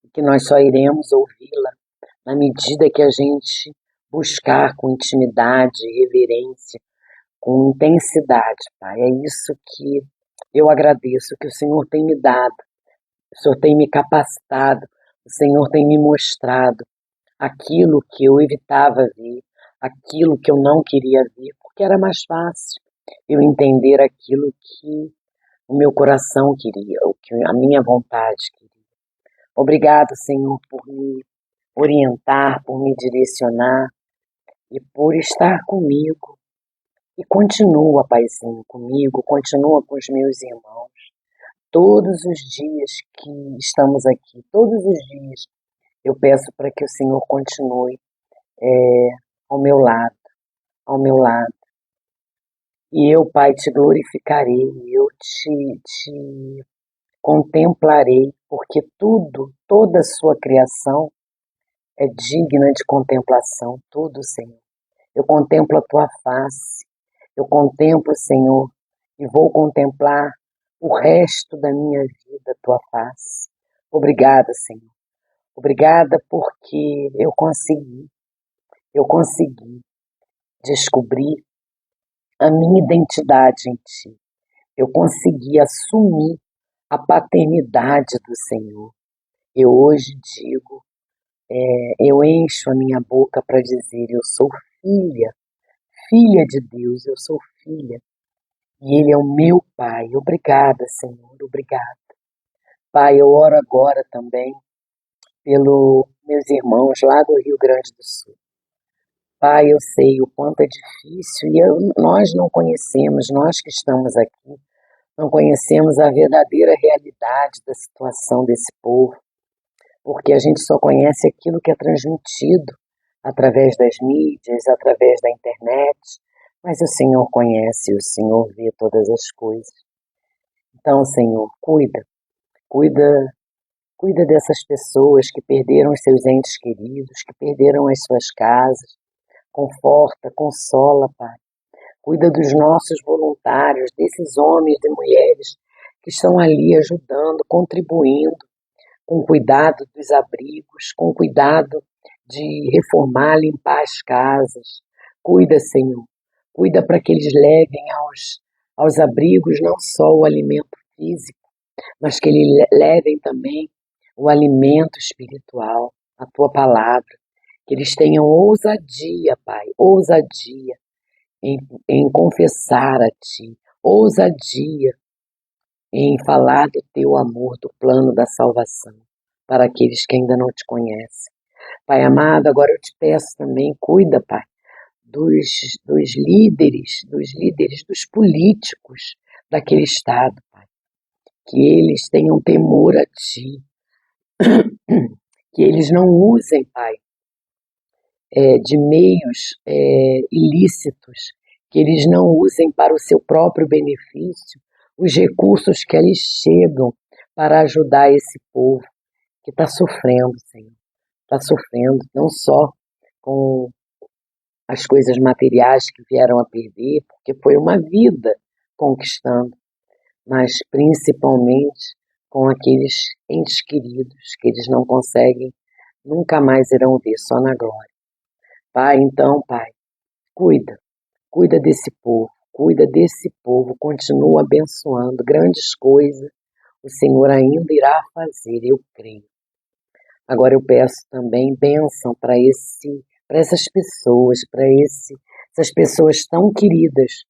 Speaker 1: e que nós só iremos ouvi-la na medida que a gente buscar com intimidade, reverência, com intensidade, Pai. É isso que eu agradeço, que o Senhor tem me dado, o Senhor tem me capacitado, o Senhor tem me mostrado aquilo que eu evitava ver, aquilo que eu não queria ver, porque era mais fácil eu entender aquilo que o meu coração queria, o que a minha vontade queria. Obrigado, Senhor, por me orientar, por me direcionar e por estar comigo. E continua, Paizinho, comigo, continua com os meus irmãos. Todos os dias que estamos aqui, todos os dias, eu peço para que o Senhor continue ao meu lado, ao meu lado. E eu, Pai, te glorificarei, eu te contemplarei, porque toda a sua criação é digna de contemplação, tudo, Senhor. Eu contemplo a tua face, eu contemplo, Senhor, e vou contemplar o resto da minha vida, a tua face. Obrigada, Senhor. Obrigada porque eu consegui descobrir a minha identidade em Ti. Eu consegui assumir a paternidade do Senhor. Eu hoje digo, eu encho a minha boca para dizer, eu sou filha, filha de Deus, eu sou filha. E Ele é o meu Pai. Obrigada, Senhor, obrigada. Pai, eu oro agora também pelos meus irmãos lá do Rio Grande do Sul. Pai, eu sei o quanto é difícil e nós não conhecemos, nós que estamos aqui, não conhecemos a verdadeira realidade da situação desse povo, porque a gente só conhece aquilo que é transmitido através das mídias, através da internet, mas o Senhor conhece, o Senhor vê todas as coisas. Então, Senhor, cuida dessas pessoas que perderam os seus entes queridos, que perderam as suas casas. Conforta, consola, Pai. Cuida dos nossos voluntários, desses homens e mulheres que estão ali ajudando, contribuindo, com cuidado dos abrigos, com cuidado de reformar, limpar as casas. Cuida, Senhor. Cuida para que eles levem aos abrigos não só o alimento físico, mas que eles levem também o alimento espiritual, a Tua palavra. Que eles tenham ousadia, Pai, ousadia em confessar a Ti, ousadia em falar do Teu amor, do plano da salvação, para aqueles que ainda não Te conhecem. Pai amado, agora eu Te peço também, cuida, Pai, dos líderes, dos políticos daquele estado, Pai, que eles tenham temor a Ti, que eles não usem, Pai, de meios ilícitos, que eles não usem para o seu próprio benefício os recursos que eles chegam para ajudar esse povo que está sofrendo, Senhor. Está sofrendo não só com as coisas materiais que vieram a perder, porque foi uma vida conquistando, mas principalmente com aqueles entes queridos que eles não conseguem, nunca mais irão ver, só na glória. Pai, então, Pai, cuida desse povo, continua abençoando grandes coisas, o Senhor ainda irá fazer, eu creio. Agora eu peço também bênção para essas pessoas, essas pessoas tão queridas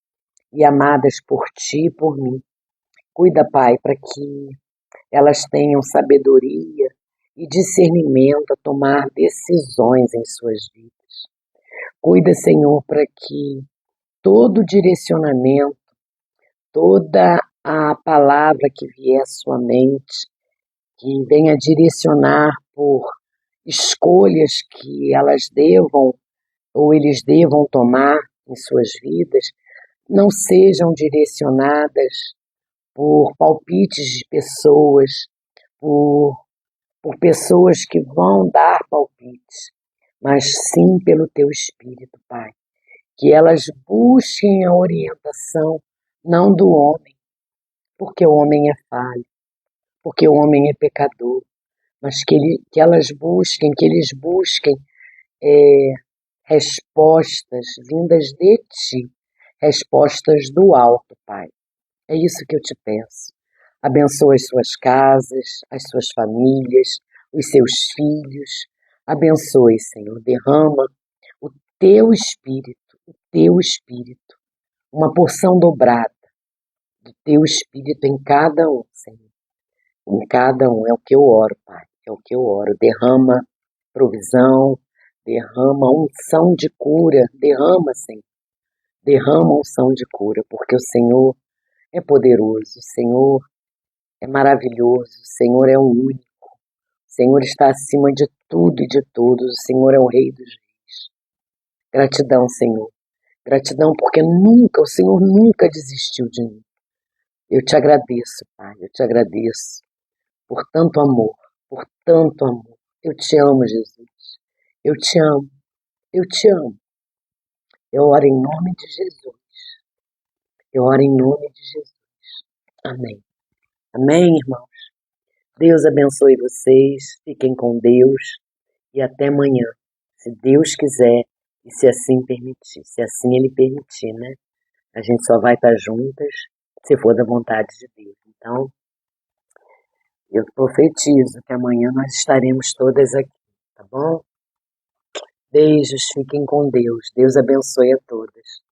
Speaker 1: e amadas por Ti e por mim. Cuida, Pai, para que elas tenham sabedoria e discernimento a tomar decisões em suas vidas. Cuida, Senhor, para que todo direcionamento, toda a palavra que vier à sua mente, que venha direcionar por escolhas que elas devam ou eles devam tomar em suas vidas, não sejam direcionadas por palpites de pessoas, por pessoas que vão dar palpites, mas sim pelo Teu Espírito, Pai. Que elas busquem a orientação, não do homem, porque o homem é falho, porque o homem é pecador, mas que eles busquem respostas vindas de Ti, respostas do alto, Pai. É isso que eu Te peço. Abençoa as suas casas, as suas famílias, os seus filhos. Abençoe, Senhor. Derrama o Teu Espírito, uma porção dobrada do Teu Espírito em cada um, Senhor. Em cada um, é o que eu oro, Pai, é o que eu oro. Derrama provisão, derrama unção de cura, derrama, Senhor. Derrama unção de cura, porque o Senhor é poderoso, o Senhor é maravilhoso, o Senhor é o único. O Senhor está acima de tudo e de todos, o Senhor é o Rei dos Reis. Gratidão, Senhor. Gratidão porque o Senhor nunca desistiu de mim. Eu Te agradeço, Pai, eu Te agradeço por tanto amor, por tanto amor. Eu Te amo, Jesus. Eu Te amo, eu Te amo. Eu oro em nome de Jesus. Eu oro em nome de Jesus. Amém. Amém, irmãos. Deus abençoe vocês. Fiquem com Deus. E até amanhã, se Deus quiser e se assim permitir. Se assim Ele permitir, né? A gente só vai estar juntas se for da vontade de Deus. Então, eu profetizo que amanhã nós estaremos todas aqui, tá bom? Beijos, fiquem com Deus. Deus abençoe a todas.